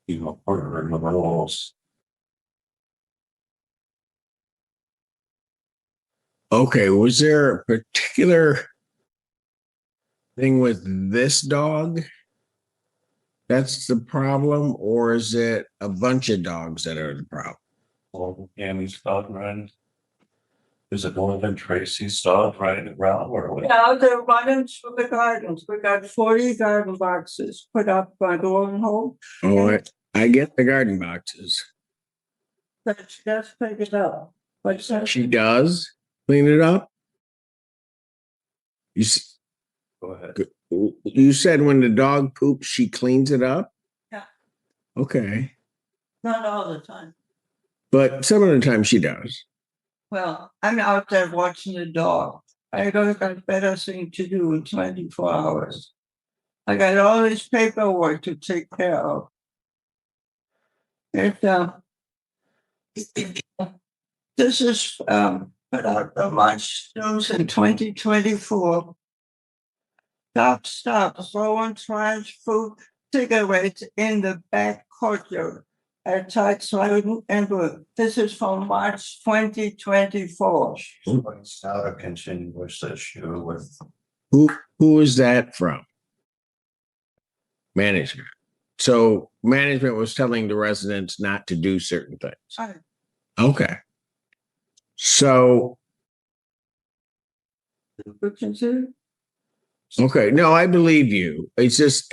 You know, put her in the rules. Okay, was there a particular thing with this dog that's the problem, or is it a bunch of dogs that are the problem? Well, Annie's dog running. Is it more than Tracy's dog running around or what? Now they're running through the gardens. We got 40 garden boxes put up by the own home. Oh, I get the garden boxes. That's pick it up. But She does clean it up? Go ahead. You said when the dog poops, she cleans it up? Yeah. Okay. not all the time. But some of the time she does. Well, I'm out there watching the dog. I got better thing to do in 24 hours. I got all this paperwork to take care of. And this is put out the March news in 2024. Stop throwing trash, food, cigarettes in the back courtyard at Tide and this is from March 2024. It's not a continuous issue with. Who is that from? Management. So management was telling the residents not to do certain things. Right. Okay. So. Okay, no, I believe you. It's just.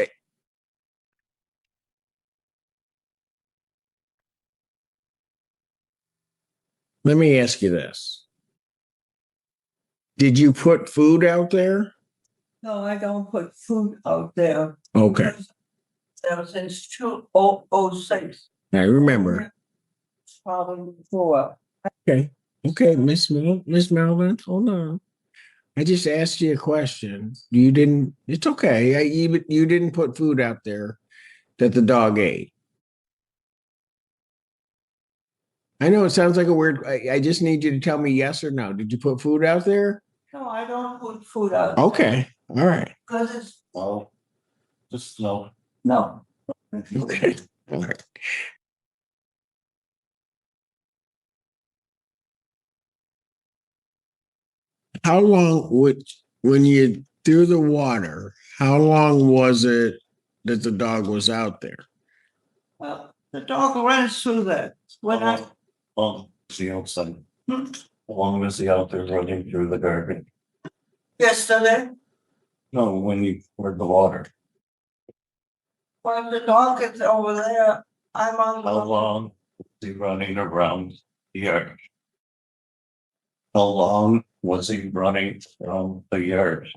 Let me ask you this. Did you put food out there? No, I don't put food out there. Okay. That was since 2006. I remember. Problem before. Okay. Miss Melvin, hold on. I just asked you a question. You didn't, it's okay. You didn't put food out there that the dog ate. I know it sounds like a weird, I just need you to tell me yes or no. Did you put food out there? No, I don't put food out. Okay. All right. Because it's, Well, just no. no. Okay. All right. How long when you threw the water, how long was it that the dog was out there? Well, the dog runs through that. When I, The outside. Hmm? How long was he out there running through the garden? yesterday, No, when you poured the water. when the dog is over there, I'm on. How long was he running around the yard? How long was he running around the yard?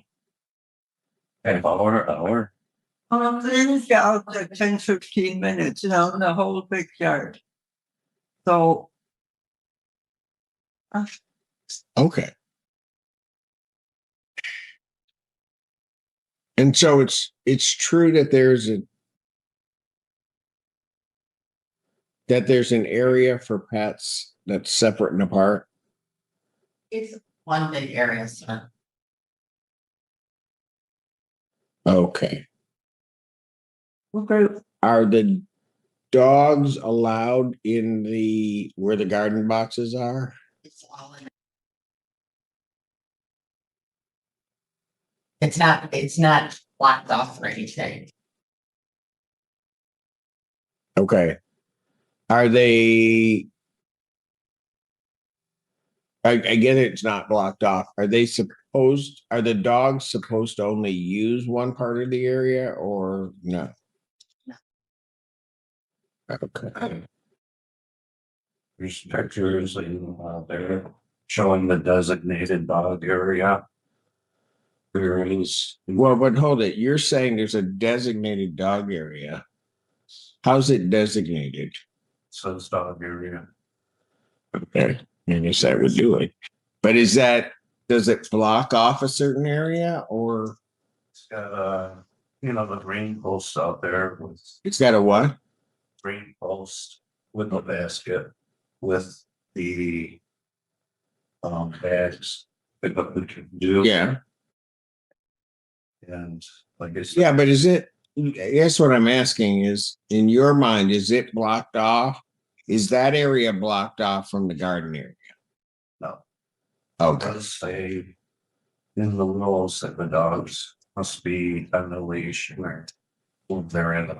Half hour? I'm finished out the 10-15 minutes, in the whole big yard. So. Okay. And so it's true that there's an area for pets that's separate and apart. It's one big area, so. Okay. Okay. Are the dogs allowed in where the garden boxes are? It's all in. It's not blocked off or anything. Okay. Are they? I get it's not blocked off. Are the dogs supposed to only use one part of the area or no? No. Okay. There's pictures there showing the designated dog area. There is. Well, but hold it. You're saying there's a designated dog area. How's it designated? Says dog area. Okay. I guess that would do it. But does it block off a certain area or? It's got the green post out there with It's got a what? green post with the basket with the bags. Pick up the do. Yeah. And like I said. Yeah, but I guess what I'm asking is, in your mind, is it blocked off? Is that area blocked off from the garden area? No. Okay. Let's say in the rules that the dogs must be on the leash where they're in the,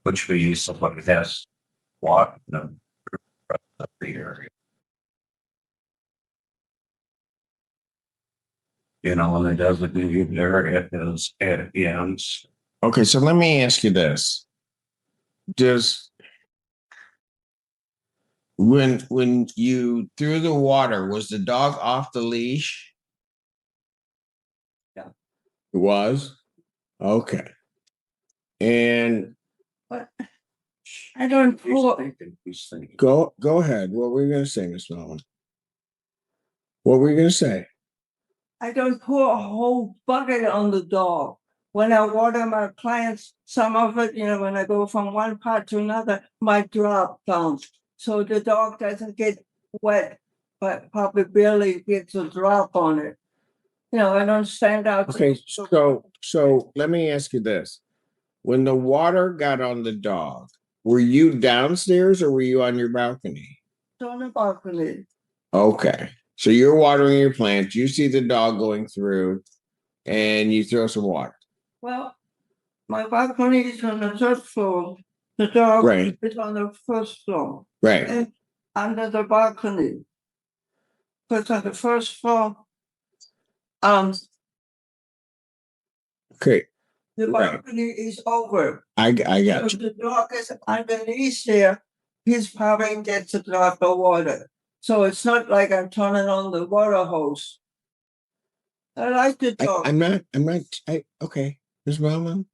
which we somebody has walked them up the area. And the designated area is at the ends. Okay, so let me ask you this. When you threw the water, was the dog off the leash? Yeah. It was? Okay. And But I don't pour, go ahead. What were you gonna say, Miss Melvin? What were you gonna say? I don't pour a whole bucket on the dog. When I water my plants, some of it, when I go from one part to another, might drop down. So the dog doesn't get wet, but probably barely gets a drop on it. I don't stand out. Okay, so let me ask you this. When the water got on the dog, were you downstairs or were you on your balcony? On the balcony. Okay. So you're watering your plants, you see the dog going through, and you throw some water. Well, my balcony is on the third floor. The dog is on the first floor. Right. And under the balcony. But on the first floor, Okay. the balcony is over. I got So you. the dog is underneath there, he's probably gets a drop of water. So it's not like I'm turning on the water hose. I like the dog. Okay. Ms. Melvin,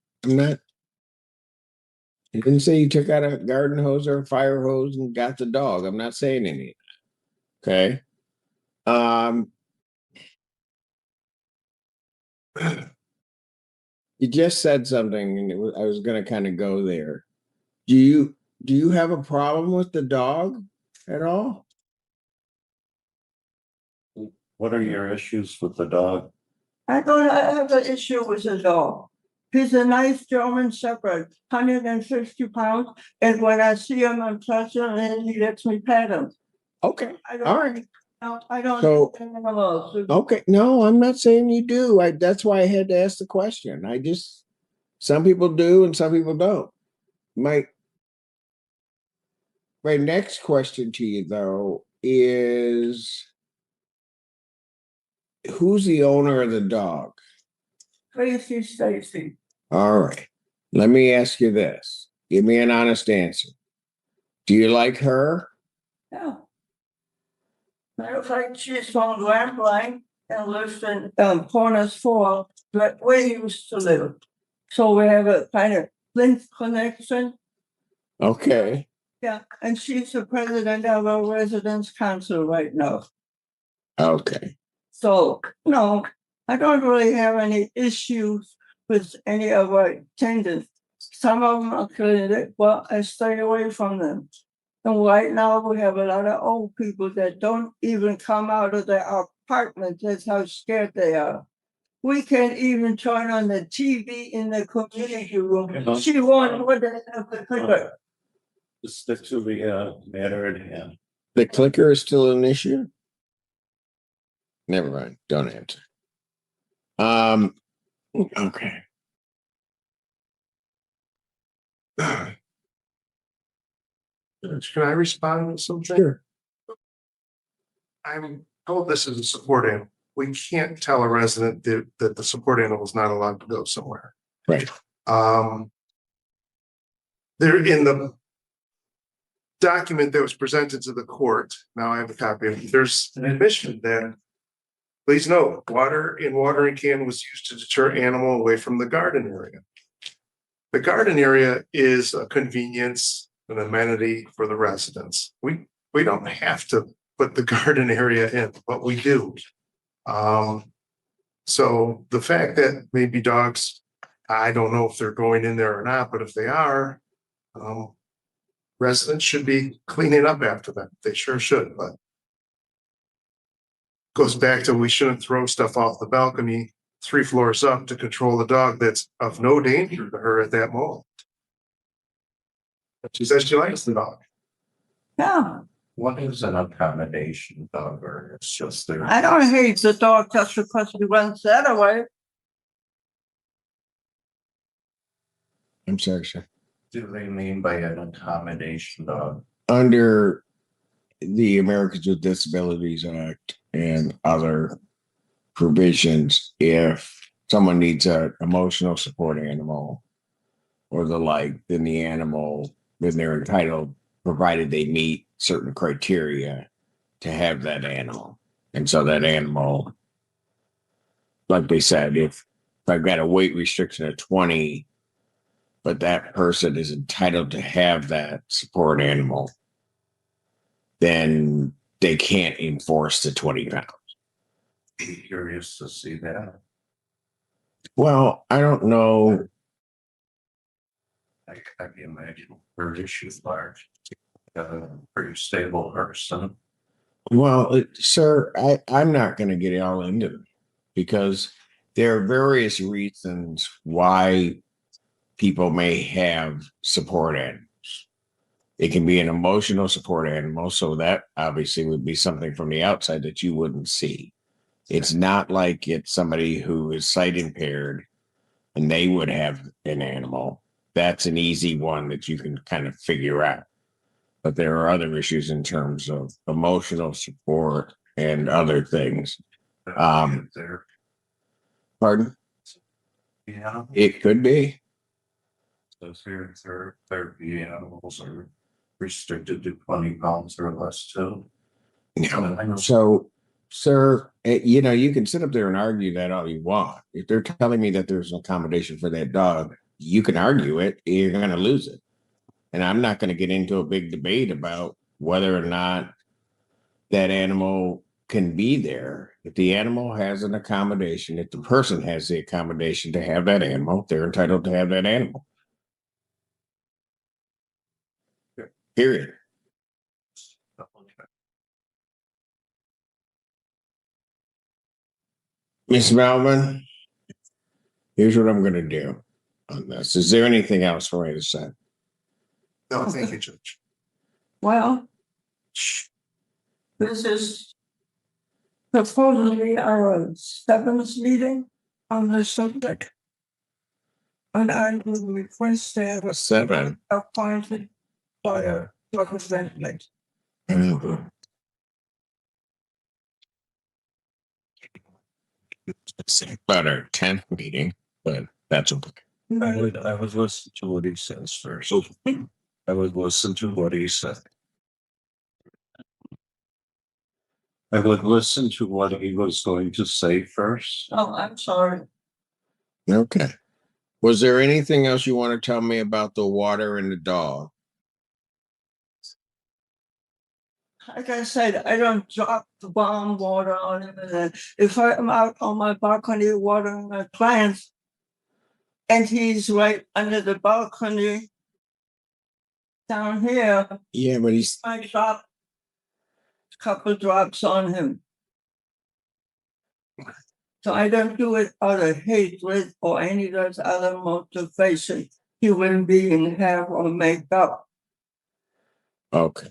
You didn't say you took out a garden hose or a fire hose and got the dog. I'm not saying any of that. Okay. You just said something, and I was going to kind of go there. Do you have a problem with the dog at all? What are your issues with the dog? I don't have an issue with the dog. He's a nice German Shepherd, 150 pounds. And when I see him, I'm touching him and he lets me pet him. Okay. I don't, All right. I don't So- do animals. Okay. No, I'm not saying you do. That's why I had to ask the question. Some people do and some people don't. My next question to you, though, is who's the owner of the dog? Tracy Stacy. All right. Let me ask you this. Give me an honest answer. Do you like her? Yeah. Matter of fact, she's from Grambling and lives in Corners Fall, but where he used to live. So we have a kind of link connection. Okay. Yeah, and she's the president of our residence council right now. Okay. So, no, I don't really have any issues with any of our attendants. Some of them are clearly, well, I stay away from them. And right now we have a lot of old people that don't even come out of their apartments. That's how scared they are. We can't even turn on the TV in the community room. She won't put it in the clicker. Stick to the matter at hand. The clicker is still an issue? Never mind. Don't answer. Okay. Can I respond to something? Sure. I'm told this is a support animal. We can't tell a resident that the support animal is not allowed to go somewhere. Right. They're in the document that was presented to the court. Now I have a copy of it. There's an admission that, please note, water in watering can was used to deter animal away from the garden area. The garden area is a convenience, an amenity for the residents. We don't have to put the garden area in, but we do. So the fact that maybe dogs, I don't know if they're going in there or not, but if they are, residents should be cleaning up after them. They sure should, but goes back to we shouldn't throw stuff off the balcony 3 floors up to control the dog that's of no danger to her at that moment. She says she likes the dog. Yeah, What is an accommodation dog, or it's just there? I don't hate the dog just because he runs that away. I'm sorry, sir. Do they mean by an accommodation dog? Under the Americans with Disabilities Act and other provisions, if someone needs an emotional support animal or the like, then they're entitled, provided they meet certain criteria, to have that animal. And so that animal, like they said, if I've got a weight restriction of 20, but that person is entitled to have that support animal, then they can't enforce the 20 pounds. Be curious to see that. Well, I don't know. I can imagine her issues large. Pretty stable person. Well, sir, I'm not going to get all into them because there are various reasons why people may have support animals. It can be an emotional support animal, so that obviously would be something from the outside that you wouldn't see. It's not like it's somebody who is sight impaired and they would have an animal. That's an easy one that you can kind of figure out. But there are other issues in terms of emotional support and other things. There. Pardon? Yeah. It could be. So therapy animals are restricted to 20 pounds or less too. No. So, sir, you can sit up there and argue that all you want. If they're telling me that there's an accommodation for that dog, you can argue it. You're going to lose it. And I'm not going to get into a big debate about whether or not that animal can be there. If the animal has an accommodation, if the person has the accommodation to have that animal, they're entitled to have that animal. Period. Miss Melvin, here's what I'm going to do on this. Is there anything else for me to say? No, thank you, Judge. Well, this is supposedly our seventh meeting on this subject. And I would request to have a Seven. appointed by a representative. It's about our 10th meeting, but that's okay. I would listen to what he says first. I would listen to what he said. I would listen to what he was going to say first. Oh, I'm sorry. Okay. Was there anything else you want to tell me about the water and the dog? Like I said, I don't drop the bomb water on him. And if I'm out on my balcony watering my plants, and he's right under the balcony down here, Yeah, but he's I drop a couple drops on him. So I don't do it out of hatred or any of those other motivation human beings have or make up. okay.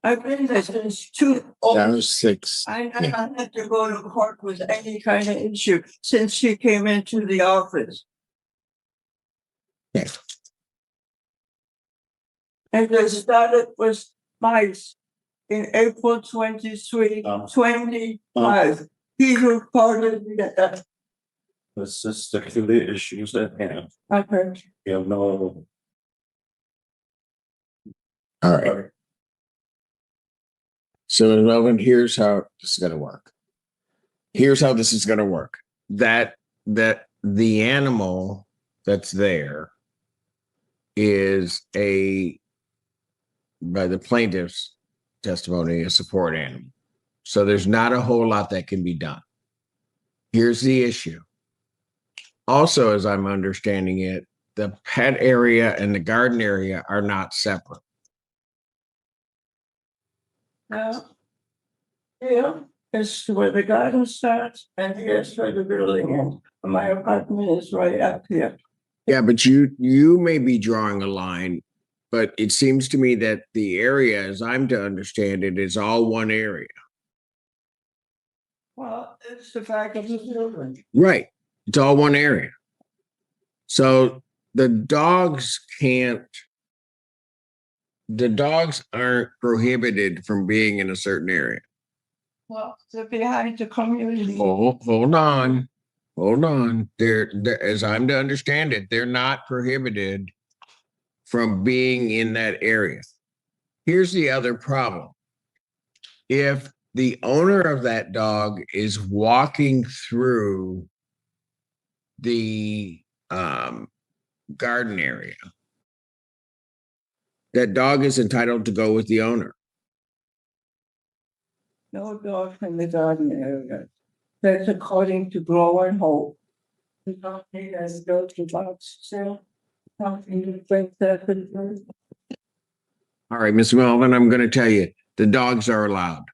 I've been there since That was 6. I never had to go to court with any kind of issue since she came into the office. Yeah. And they started with mice in April 23, 25. He reported me that. Let's just stick to the issues at hand. Okay. You have no. All right. So, Melvin, here's how this is going to work. Here's how this is going to work. That the animal that's there is by the plaintiff's testimony, a support animal. So there's not a whole lot that can be done. Here's the issue. Also, as I'm understanding it, the pet area and the garden area are not separate. Yeah, it's where the garden starts and here's where the building ends. My apartment is right up here. Yeah, but you may be drawing a line, but it seems to me that the area, as I'm to understand it, is all one area. Well, it's the fact of the building. Right. It's all one area. So the dogs aren't prohibited from being in a certain area. Well, they're behind the community. Oh, hold on. They're, as I'm to understand it, they're not prohibited from being in that area. Here's the other problem. If the owner of that dog is walking through the garden area, that dog is entitled to go with the owner. No dog in the garden area. That's according to Grow and Hope. The dog has go to box sale. Something to drink that. All right, Miss Melvin, I'm going to tell you, the dogs are allowed.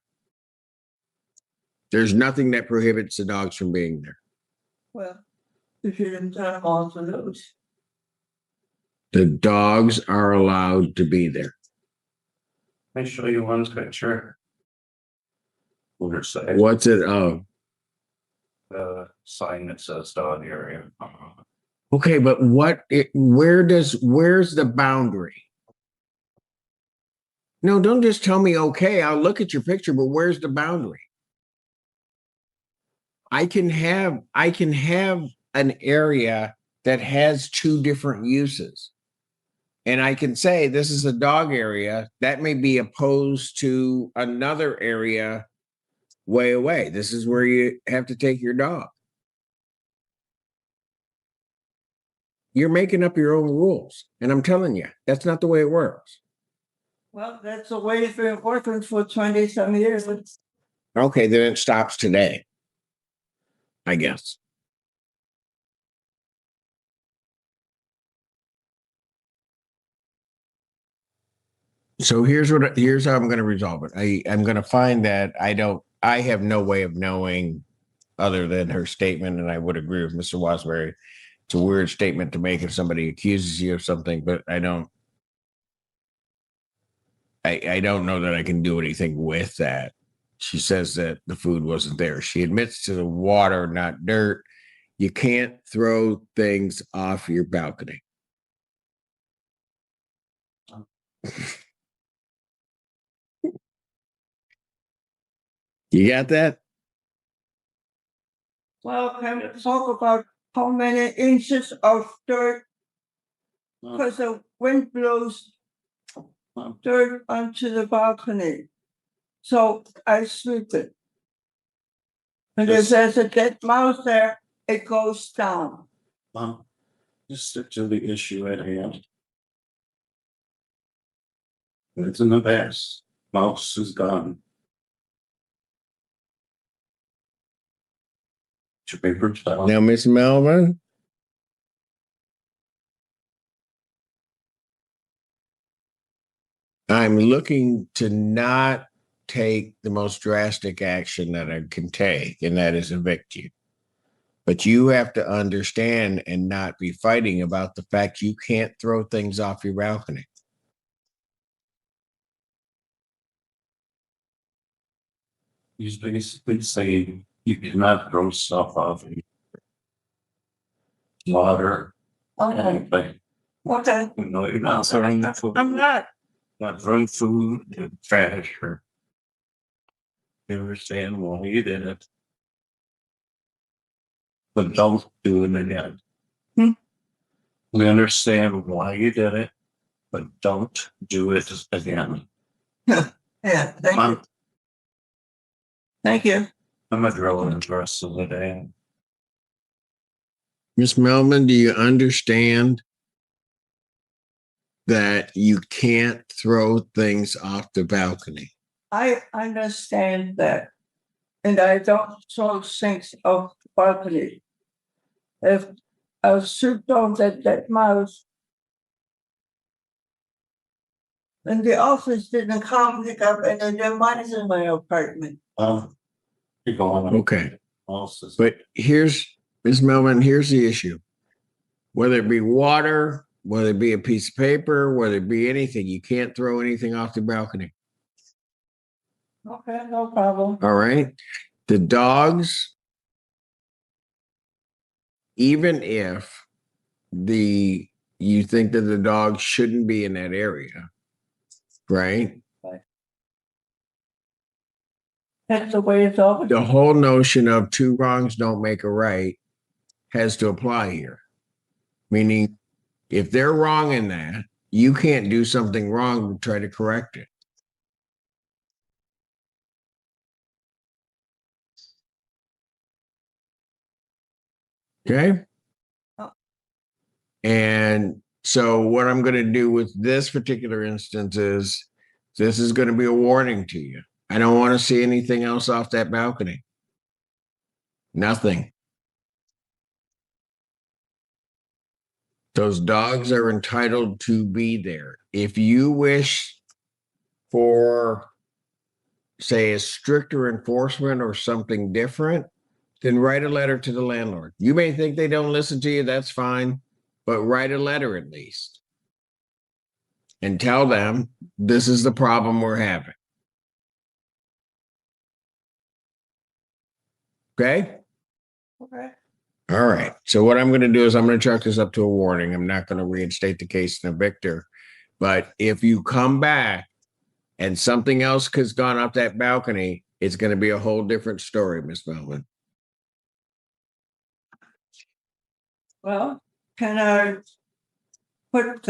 There's nothing that prohibits the dogs from being there. Well, if you didn't turn on to those. The dogs are allowed to be there. Let me show you one picture. What's it of? The sign that says dog area. Okay, but where's the boundary? No, don't just tell me, okay, I'll look at your picture, but where's the boundary? I can have an area that has two different uses. And I can say this is a dog area that may be opposed to another area way away. This is where you have to take your dog. You're making up your own rules. And I'm telling you, that's not the way it works. Well, that's the way it's been working for 20-some years. Okay, then it stops today, I guess. So here's how I'm going to resolve it. I'm going to find that I have no way of knowing other than her statement. And I would agree with Mr. Wasbury. It's a weird statement to make if somebody accuses you of something, but I don't know that I can do anything with that. She says that the food wasn't there. She admits to the water, not dirt. You can't throw things off your balcony. You got that? Well, can we talk about how many inches of dirt? Because the wind blows dirt onto the balcony. So I sweep it. And if there's a dead mouse there, it goes down. Just stick to the issue at hand. It's in the past. Mouse is gone. Your papers down. Now, Miss Melvin. I'm looking to not take the most drastic action that I can take, and that is evict you. But you have to understand and not be fighting about the fact you can't throw things off your balcony. He's basically saying you cannot throw stuff off water. Okay. Anything. Okay. No, you're not throwing food. I'm not. Not throwing food and trash or you understand why you did it. But don't do it again. We understand why you did it, but don't do it again. Yeah, thank you. Thank you. I'm a drilling the rest of the day. Miss Melvin, do you understand that you can't throw things off the balcony? I understand that. And I don't throw things off the balcony. If I stripped off that mouse, and the office didn't come pick up any of their mice in my apartment. You're going on. Okay. But here's, Ms. Melvin, here's the issue. Whether it be water, whether it be a piece of paper, whether it be anything, you can't throw anything off the balcony. Okay, no problem. All right. The dogs, even if you think that the dog shouldn't be in that area, right? That's the way it's always. The whole notion of two wrongs don't make a right has to apply here. Meaning, if they're wrong in that, you can't do something wrong to try to correct it. Okay? And so what I'm going to do with this particular instance is this is going to be a warning to you. I don't want to see anything else off that balcony. Nothing. Those dogs are entitled to be there. If you wish for, say, a stricter enforcement or something different, then write a letter to the landlord. You may think they don't listen to you, that's fine, but write a letter at least. And tell them this is the problem we're having. Okay? Okay. All right. So what I'm going to do is I'm going to chalk this up to a warning. I'm not going to reinstate the case and evict her. But if you come back and something else has gone up that balcony, it's going to be a whole different story, Miss Melvin. Well, can I put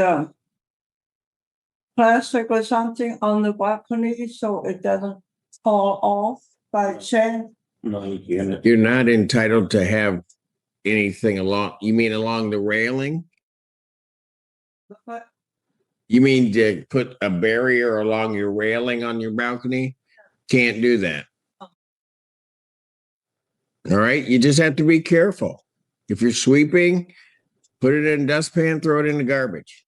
plastic or something on the balcony so it doesn't fall off by chance? No, you can't. You're not entitled to have anything along, you mean along the railing? But You mean to put a barrier along your railing on your balcony? Can't do that. All right. You just have to be careful. If you're sweeping, put it in a dustpan, throw it in the garbage.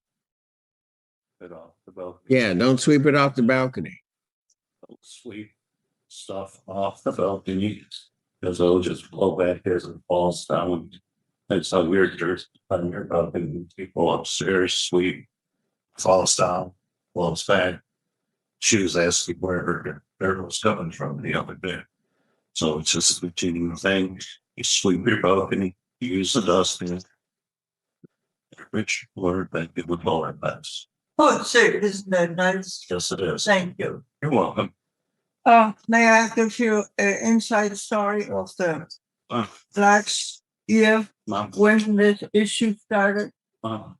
It off the balcony. Yeah, don't sweep it off the balcony. Don't sweep stuff off the balcony because it'll just blow back here and falls down. It's a weird dirt on your balcony. People upstairs sweep, falls down, blows back. She was asking where her dirt was coming from the other day. So it's just a routine thing. You sweep your balcony, you use the dustbin. Rich Lord, thank you with all our best. oh, sir, isn't that nice? Yes, it is. Thank you. You're welcome. May I give you an inside story of the last year Mom, when this issue started? Mom.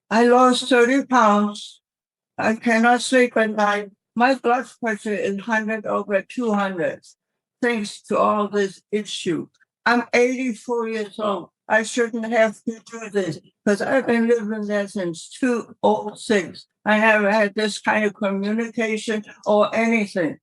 I lost 30 pounds. I cannot sleep at night. My blood pressure is 100 over 200. Thanks to all this issue. I'm 84 years old. I shouldn't have to do this because I've been living there since 2006. I never had this kind of communication or anything.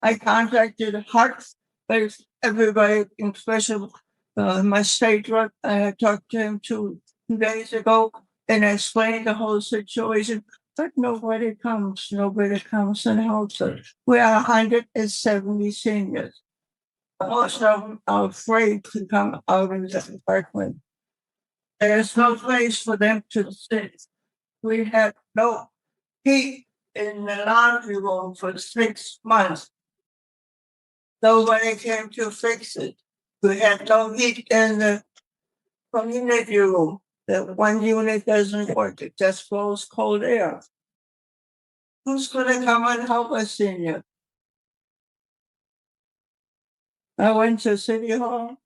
I contacted HUD, but everybody, especially my state rep, I talked to him 2 days ago and explained the whole situation. But nobody comes and helps us. We are 170 seniors. Most of them are afraid to come out of the apartment. There's no place for them to sit. We had no heat in the laundry room for 6 months. Nobody came to fix it. We had no heat in the community room. The one unit doesn't work. It just blows cold air. Who's gonna come and help us, senior? I went to City Hall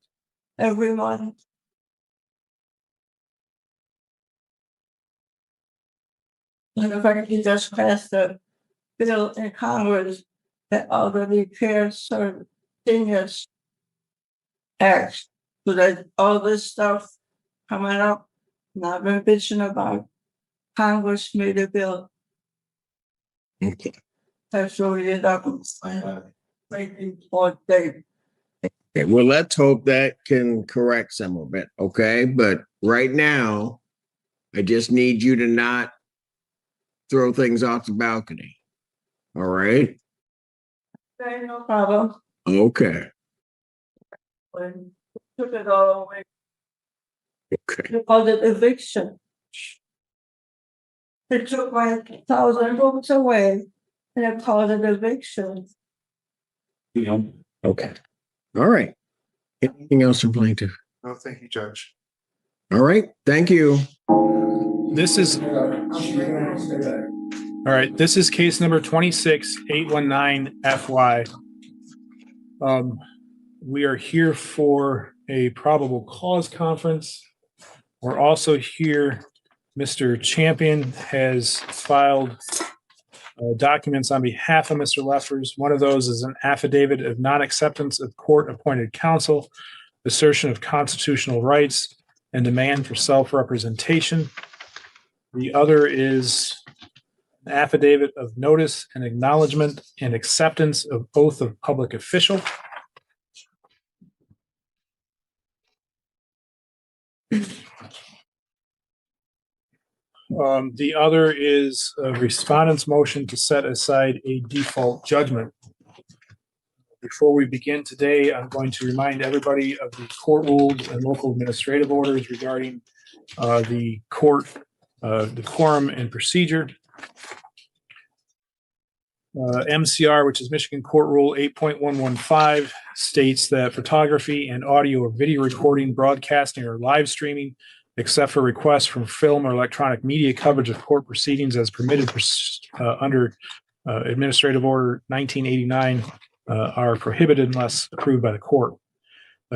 every month. And in fact, he just passed a bill in Congress that already cares for seniors act. So that all this stuff coming up, and I've been bitching about, Congress made a bill. Okay. That's really it up. Waiting for date. Okay, well, let's hope that can correct some of it. Okay. But right now, I just need you to not throw things off the balcony. All right. Okay, no problem. Okay. When took it all away. Okay. They called it eviction. They took my 1,000 books away and they called it eviction. Okay. All right. Anything else from plaintiff? No, thank you, Judge. All right. Thank you. This is all right. This is case number 26819 FY. We are here for a probable cause conference. We're also here. Mr. Champion has filed documents on behalf of Mr. Leffers. One of those is an affidavit of non-acceptance of court-appointed counsel, assertion of constitutional rights, and demand for self-representation. The other is an affidavit of notice and acknowledgement and acceptance of oath of public official. The other is a respondent's motion to set aside a default judgment. Before we begin today, I'm going to remind everybody of the court rules and local administrative orders regarding the court decorum and procedure. MCR, which is Michigan Court Rule 8.115, states that photography and audio or video recording, broadcasting, or live streaming, except for requests from film or electronic media coverage of court proceedings as permitted under Administrative Order 1989, are prohibited unless approved by the court.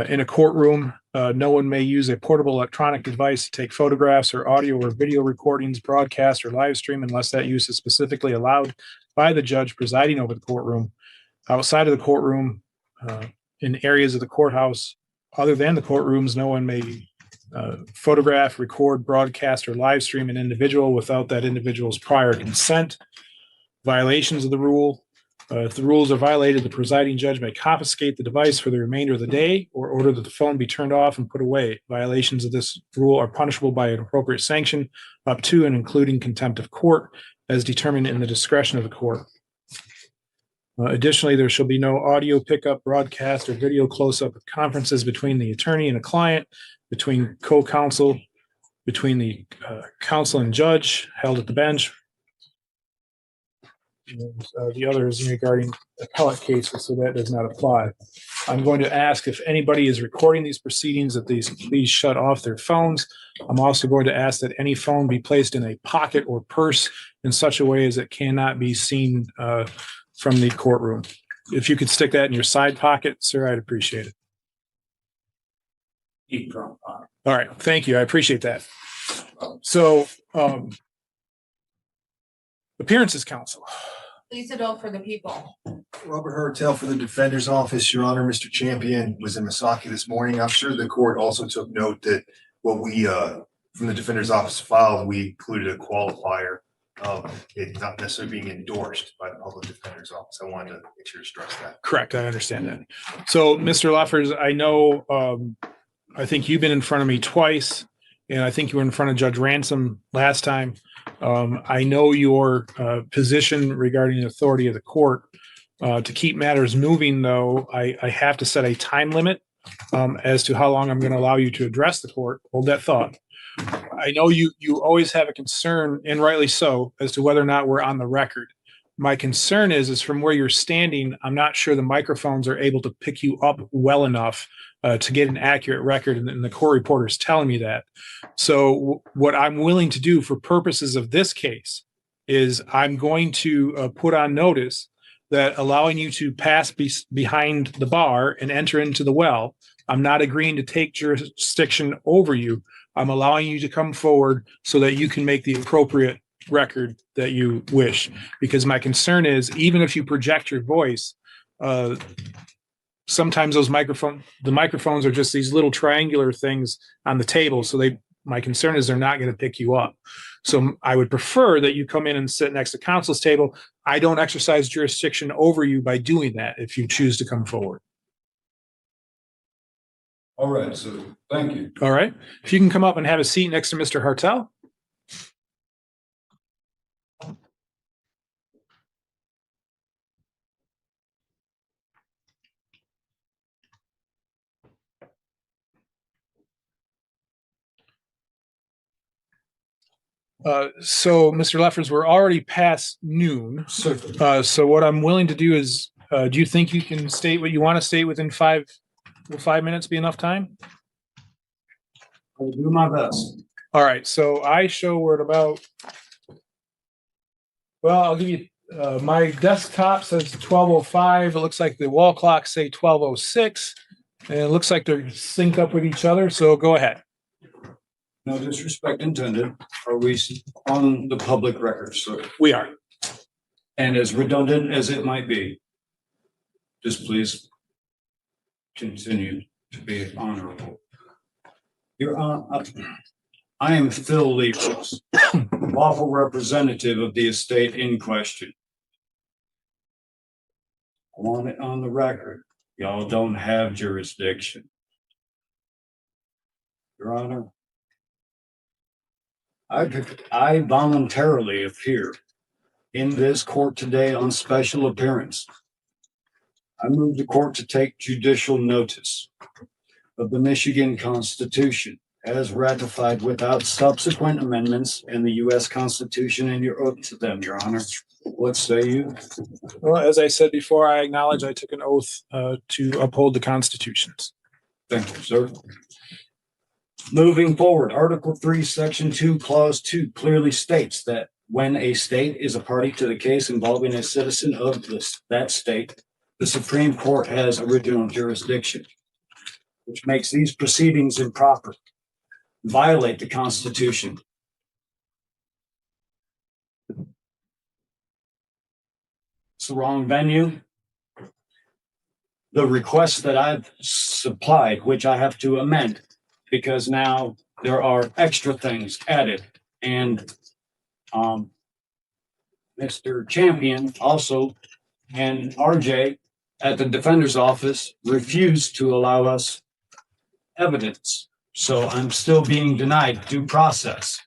In a courtroom, no one may use a portable electronic device to take photographs or audio or video recordings, broadcast, or live stream unless that use is specifically allowed by the judge presiding over the courtroom. Outside of the courtroom, in areas of the courthouse other than the courtrooms, no one may photograph, record, broadcast, or live stream an individual without that individual's prior consent. Violations of the rule. If the rules are violated, the presiding judge may confiscate the device for the remainder of the day or order that the phone be turned off and put away. Violations of this rule are punishable by an appropriate sanction up to and including contempt of court as determined in the discretion of the court. Additionally, there shall be no audio pickup, broadcast, or video close-up of conferences between the attorney and a client, between co-counsel, between the counsel and judge held at the bench. And, the other is regarding appellate cases, so that does not apply. I'm going to ask if anybody is recording these proceedings that these please shut off their phones. I'm also going to ask that any phone be placed in a pocket or purse in such a way as it cannot be seen from the courtroom. If you could stick that in your side pocket, sir, I'd appreciate it. All right, thank you. I appreciate that. So, appearances counsel. Please adult for the people. Robert Hertel for the Defender's Office. Your Honor, Mr. Champion was in Misaki this morning. I'm sure the court also took note that what we, from the Defender's Office filed, we included a qualifier of it not necessarily being endorsed by the Public Defender's Office. I wanted to make sure to stress that. Correct, I understand that. So, Mr. Leffers, I know, I think you've been in front of me twice, and I think you were in front of Judge Ransom last time. I know your position regarding the authority of the court. To keep matters moving, though, I have to set a time limit as to how long I'm going to allow you to address the court. Hold that thought. I know you always have a concern, and rightly so, as to whether or not we're on the record. My concern is from where you're standing, I'm not sure the microphones are able to pick you up well enough to get an accurate record, and the court reporter is telling me that. So what I'm willing to do for purposes of this case is I'm going to put on notice that allowing you to pass behind the bar and enter into the well, I'm not agreeing to take jurisdiction over you. I'm allowing you to come forward so that you can make the appropriate record that you wish. Because my concern is, even if you project your voice, sometimes the microphones are just these little triangular things on the table. So my concern is they're not going to pick you up. So I would prefer that you come in and sit next to counsel's table. I don't exercise jurisdiction over you by doing that if you choose to come forward. All right, so thank you. All right. If you can come up and have a seat next to Mr. Hertel. So, Mr. Leffers, we're already past noon. So what I'm willing to do is, do you think you can state what you want to state within 5 minutes be enough time? I'll do my best. All right. So I show we're at about, well, I'll give you, my desktop says 12:05. It looks like the wall clocks say 12:06. And it looks like they're synced up with each other. So go ahead. No disrespect intended. Are we on the public record, sir? We are. And as redundant as it might be, just please continue to be honorable. I am Phil Leafs, lawful representative of the estate in question. I want it on the record. Y'all don't have jurisdiction. Your Honor, I voluntarily appear in this court today on special appearance. I move the court to take judicial notice of the Michigan Constitution as ratified without subsequent amendments and the U.S. Constitution and your oath to them, Your Honor. What say you? Well, as I said before, I acknowledge I took an oath to uphold the constitutions. Thank you, sir. Moving forward, Article 3, Section 2, Clause 2 clearly states that when a state is a party to the case involving a citizen of that state, the Supreme Court has original jurisdiction, which makes these proceedings improper, violate the Constitution. It's the wrong venue. The request that I've supplied, which I have to amend, because now there are extra things added. And Mr. Champion also and RJ at the defender's office refused to allow us evidence. So I'm still being denied due process.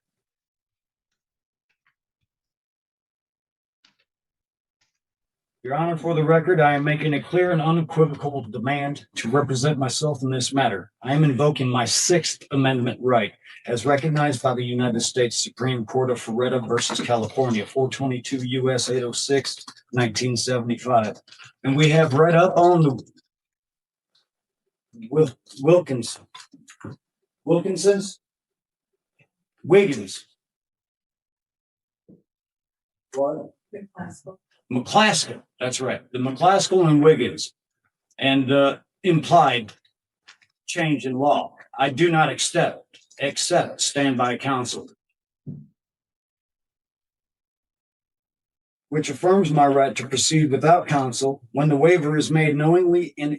Your Honor, for the record, I am making a clear and unequivocal demand to represent myself in this matter. I am invoking my Sixth Amendment right, as recognized by the United States Supreme Court of Ferretta versus California, 422 U.S. 806, 1975. And we have read up on the Wiggins. What? McClaskell, that's right. The McClaskell and Wiggins and implied change in law. I do not accept standby counsel, which affirms my right to proceed without counsel when the waiver is made knowingly and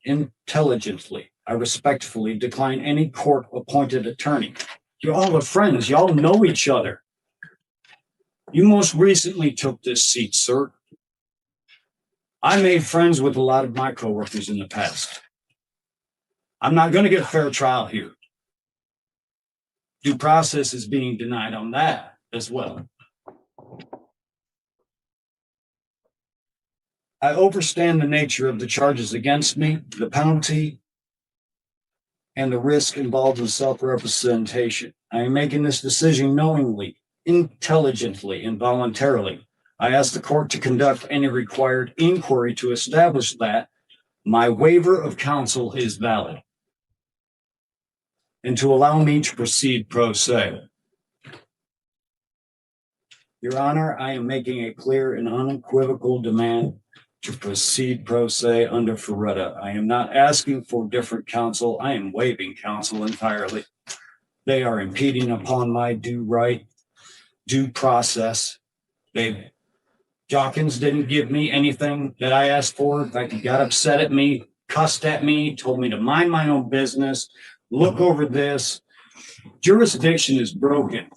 intelligently. I respectfully decline any court-appointed attorney. You all are friends. Y'all know each other. You most recently took this seat, sir. I made friends with a lot of my coworkers in the past. I'm not going to get a fair trial here. Due process is being denied on that as well. I understand the nature of the charges against me, the penalty, and the risk involved in self-representation. I am making this decision knowingly, intelligently, and voluntarily. I ask the court to conduct any required inquiry to establish that my waiver of counsel is valid and to allow me to proceed pro se. Your Honor, I am making a clear and unequivocal demand to proceed pro se under Ferretta. I am not asking for different counsel. I am waiving counsel entirely. They are impeding upon my due process. Goggins didn't give me anything that I asked for. In fact, he got upset at me, cussed at me, told me to mind my own business, look over this. Jurisdiction is broken.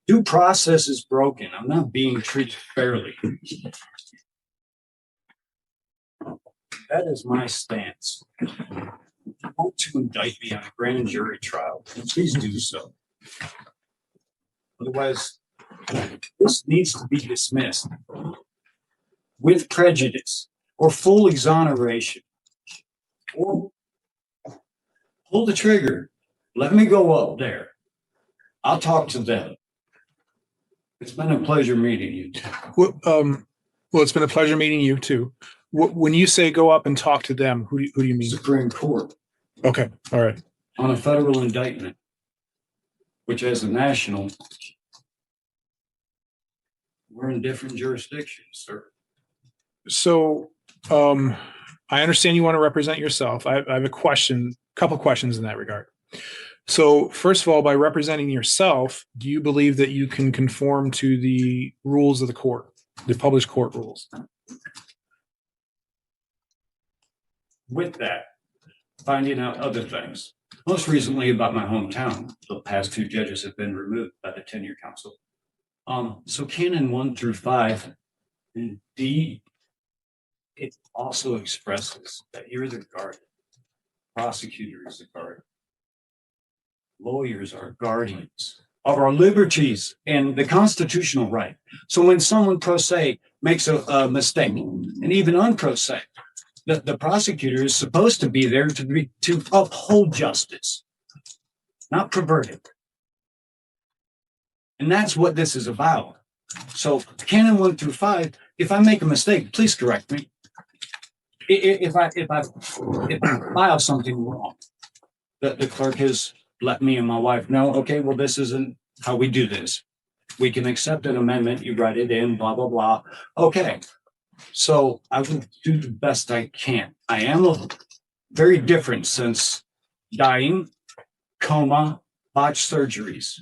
Due process is broken. I'm not being treated fairly. That is my stance. If you want to indict me on a grand jury trial, please do so. Otherwise, this needs to be dismissed with prejudice or full exoneration. Or pull the trigger. Let me go up there. I'll talk to them. It's been a pleasure meeting you. Well, it's been a pleasure meeting you too. When you say go up and talk to them, who do you mean? Supreme Court. Okay, all right. On a federal indictment, which as a national, we're in different jurisdictions, sir. So, I understand you want to represent yourself. I have a couple questions in that regard. So, first of all, by representing yourself, do you believe that you can conform to the rules of the court, the published court rules? With that, finding out other things. Most recently about my hometown, the past two judges have been removed by the tenure council. So Canon 1 through 5 and D, it also expresses that you're the guardian. Prosecutor is the guardian. Lawyers are guardians of our liberties and the constitutional right. So when someone pro se makes a mistake, and even unpro se, the prosecutor is supposed to be there to uphold justice, not pervert it. And that's what this is about. So Canon 1 through 5, if I make a mistake, please correct me. If I file something wrong, the clerk has let me and my wife know, okay, well, this isn't how we do this. We can accept an amendment, you write it in, blah, blah, blah. Okay. So I will do the best I can. I am very different since dying, coma, botched surgeries.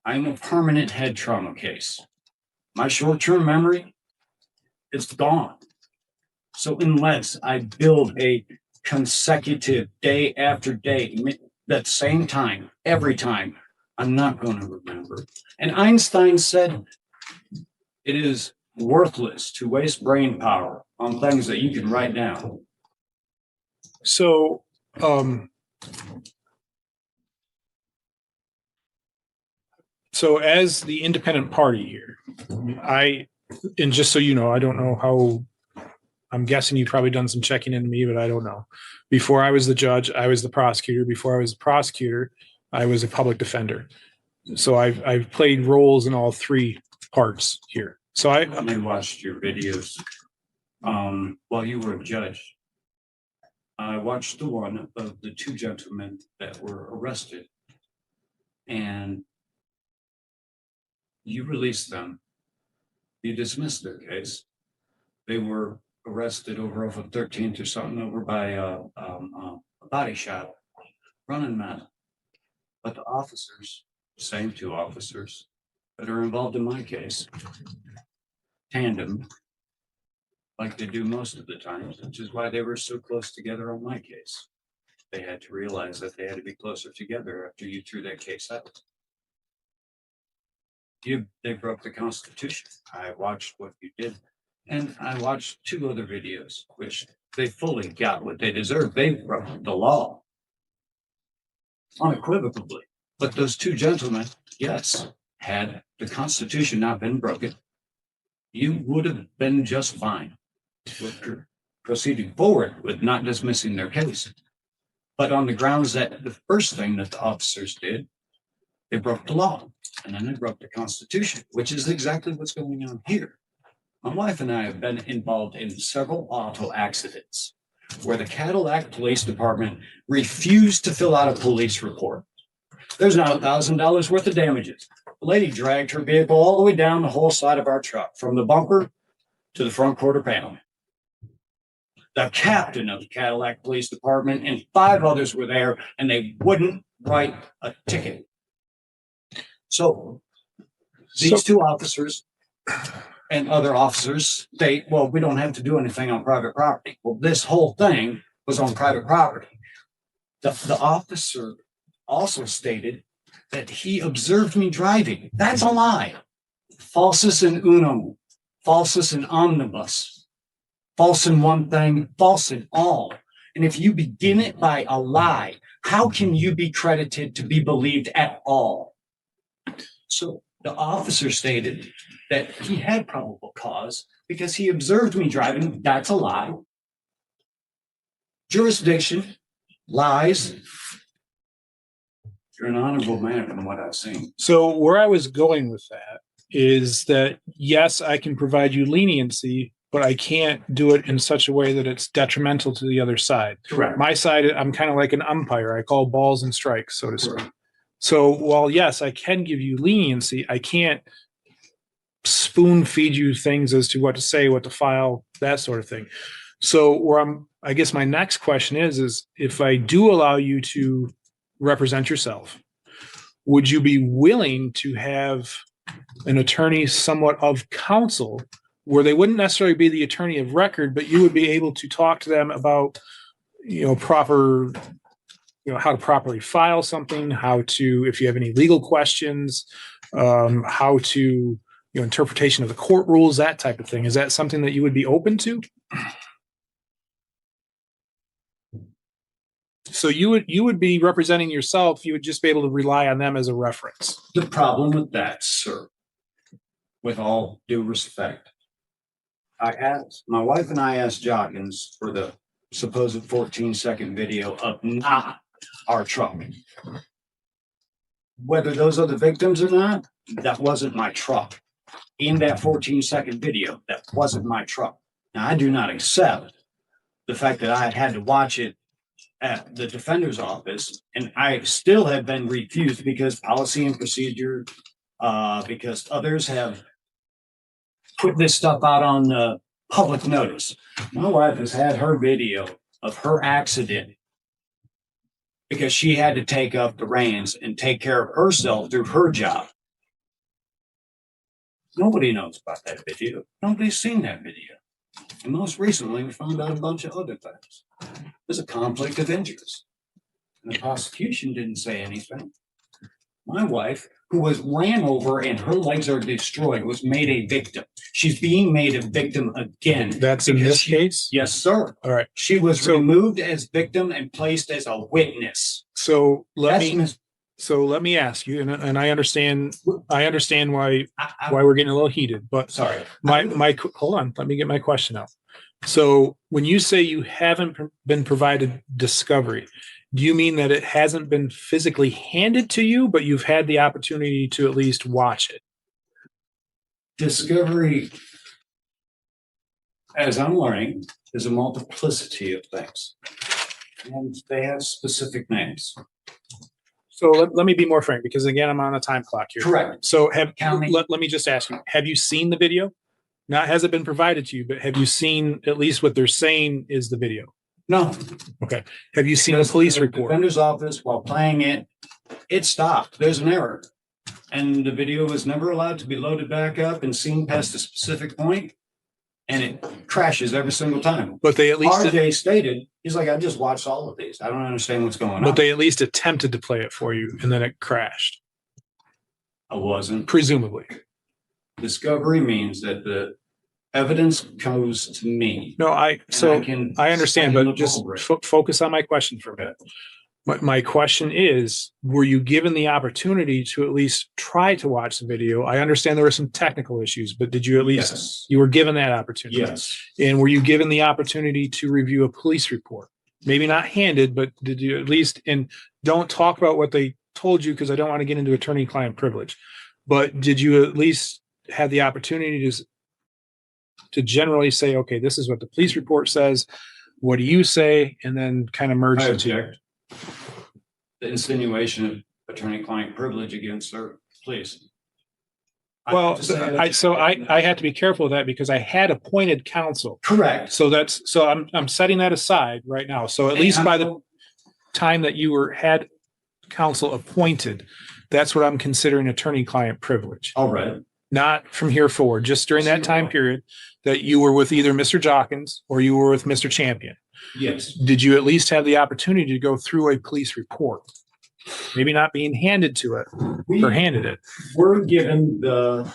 I'm a permanent head trauma case. My short-term memory is gone. So unless I build a consecutive day after day, that same time, every time, I'm not going to remember. And Einstein said it is worthless to waste brain power on things that you can write down. So, so as the independent party here, and just so you know, I don't know how, I'm guessing you've probably done some checking into me, but I don't know. Before I was the judge, I was the prosecutor. Before I was the prosecutor, I was a public defender. So I've played roles in all three parts here. So I watched your videos while you were a judge. I watched the one of the two gentlemen that were arrested, and you released them. You dismissed their case. They were arrested over off of 13th or something over by a body shop, running meth. But the officers, same two officers that are involved in my case, tandem, like they do most of the times, which is why they were so close together on my case. They had to realize that they had to be closer together after you threw that case out. They broke the Constitution. I watched what you did. And I watched two other videos, which they fully got what they deserved. They broke the law unequivocally. But those two gentlemen, yes, had the Constitution not been broken, you would have been just fine with proceeding forward with not dismissing their case. But on the grounds that the first thing that the officers did, they broke the law, and then they broke the Constitution, which is exactly what's going on here. My wife and I have been involved in several auto accidents where the Cadillac Police Department refused to fill out a police report. There's now $1,000 worth of damages. The lady dragged her vehicle all the way down the whole side of our truck, from the bumper to the front quarter panel. The captain of the Cadillac Police Department and 5 others were there, and they wouldn't write a ticket. So these two officers and other officers state, well, we don't have to do anything on private property. Well, this whole thing was on private property. The officer also stated that he observed me driving. That's a lie. Falsus in unum, falsus in omnibus, false in one thing, false in all. And if you begin it by a lie, how can you be credited to be believed at all? So the officer stated that he had probable cause because he observed me driving. That's a lie. Jurisdiction, lies. You're an honorable man from what I've seen. So where I was going with that is that, yes, I can provide you leniency, but I can't do it in such a way that it's detrimental to the other side. Correct. My side, I'm kind of like an umpire. I call balls and strikes, so to speak. So while, yes, I can give you leniency, I can't spoon feed you things as to what to say, what to file, that sort of thing. So where I guess my next question is if I do allow you to represent yourself, would you be willing to have an attorney somewhat of counsel where they wouldn't necessarily be the attorney of record, but you would be able to talk to them about, proper, how to properly file something, how to, if you have any legal questions, how to, interpretation of the court rules, that type of thing. Is that something that you would be open to? So you would be representing yourself. You would just be able to rely on them as a reference. The problem with that, sir, with all due respect, my wife and I asked Goggins for the supposed 14-second video of not our truck. Whether those are the victims or not, that wasn't my truck. In that 14-second video, that wasn't my truck. Now, I do not accept the fact that I had to watch it at the defender's office, and I still have been refused because policy and procedure, because others have put this stuff out on public notice. My wife has had her video of her accident because she had to take up the reins and take care of herself through her job. Nobody knows about that video. Nobody's seen that video. And most recently, we found out a bunch of other things. There's a conflict of interest. And the prosecution didn't say anything. My wife, who was ran over and her legs are destroyed, was made a victim. She's being made a victim again. That's in this case? Yes, sir. All right. She was removed as victim and placed as a witness. So let That's me mis- so let me ask you, and I understand why we're getting a little heated, but Sorry. my hold on, let me get my question out. So when you say you haven't been provided discovery, do you mean that it hasn't been physically handed to you, but you've had the opportunity to at least watch it? Discovery, as I'm learning, is a multiplicity of things. And they have specific names. So let me be more frank, because again, I'm on a time clock here. Correct. So Counting. let me just ask you, have you seen the video? Not has it been provided to you, but have you seen at least what they're saying is the video? No. Okay. Have you seen a Because police the report? Defender's office, while playing it, it stopped. There's an error. And the video was never allowed to be loaded back up and seen past a specific point, and it crashes every single time. But they at least RJ stated, he's like, I just watched all of these. I don't understand what's going on. But they at least attempted to play it for you, and then it crashed. I wasn't. Presumably. Discovery means that the evidence goes to me. No, I understand, but look just over it. focus on my question for a minute. My question is, were you given the opportunity to at least try to watch the video? I understand there were some technical issues, but did you at least, Yes. you were given that opportunity? Yes. And were you given the opportunity to review a police report? Maybe not handed, but did you at least, and don't talk about what they told you because I don't want to get into attorney-client privilege, but did you at least have the opportunity to generally say, okay, this is what the police report says, what do you say, and then kind of merge I the two? object. The insinuation of attorney-client privilege against her, please. Well, I had to be careful of that because I had appointed counsel. Correct. So I'm setting that aside right now. So at least by the time that you had counsel appointed, that's what I'm considering attorney-client privilege. All right. Not from here forward, just during that time period that you were with either Mr. Goggins or you were with Mr. Champion. Yes. Did you at least have the opportunity to go through a police report? Maybe not being handed to it or handed it. We're given the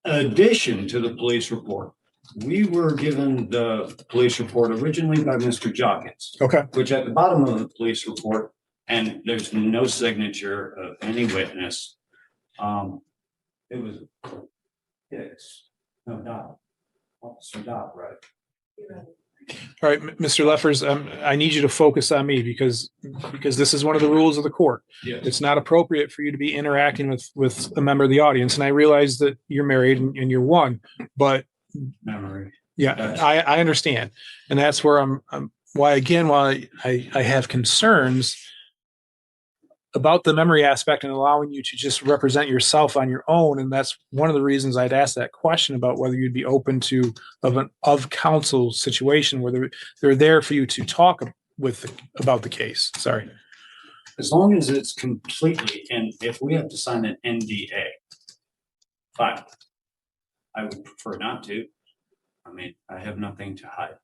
addition to the police report. We were given the police report originally by Mr. Goggins. Okay. Which at the bottom of the police report, and there's no signature of any witness. It was, yes, no doubt. Officer Dot, right? All right, Mr. Leffers, I need you to focus on me because this is one of the rules of the court. Yes. It's not appropriate for you to be interacting with a member of the audience. And I realize that you're married and you're one, but Memory. yeah, I understand. And that's where I'm why I have concerns about the memory aspect and allowing you to just represent yourself on your own. And that's one of the reasons I'd asked that question about whether you'd be open to of counsel situation where they're there for you to talk about the case. Sorry. As long as it's completely, and if we have to sign an NDA, fine. I would prefer not to. I mean, I have nothing to hide.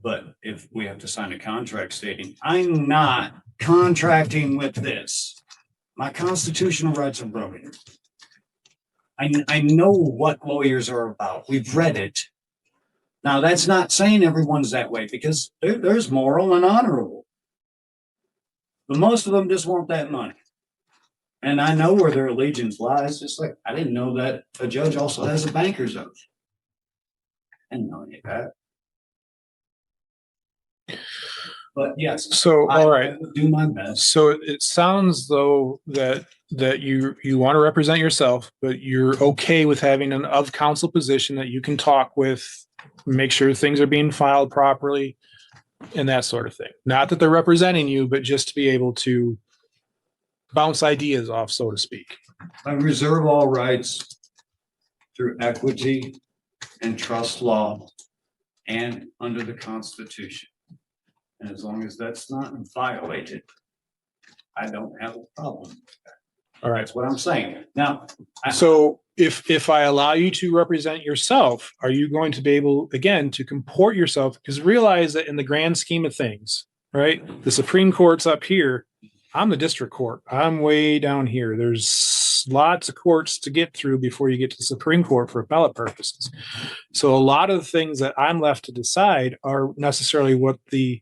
But if we have to sign a contract stating, I'm not contracting with this, my constitutional rights are broken. I know what lawyers are about. We've read it. Now, that's not saying everyone's that way because there's moral and honorable. But most of them just want that money. And I know where their allegiance lies. Just like I didn't know that a judge also has a banker's oath. I didn't know any of that. But yes, so all right, I will do my best. So it sounds though that you want to represent yourself, but you're okay with having an of counsel position that you can talk with, make sure things are being filed properly, and that sort of thing. Not that they're representing you, but just to be able to bounce ideas off, so to speak. I reserve all rights through equity and trust law and under the Constitution. And as long as that's not violated, I don't have a problem with that. All right. That's what I'm saying. Now, So if I allow you to represent yourself, are you going to be able, again, to comport yourself? Because realize that in the grand scheme of things, right, the Supreme Court's up here. I'm the district court. I'm way down here. There's lots of courts to get through before you get to the Supreme Court for appellate purposes. So a lot of the things that I'm left to decide are necessarily what the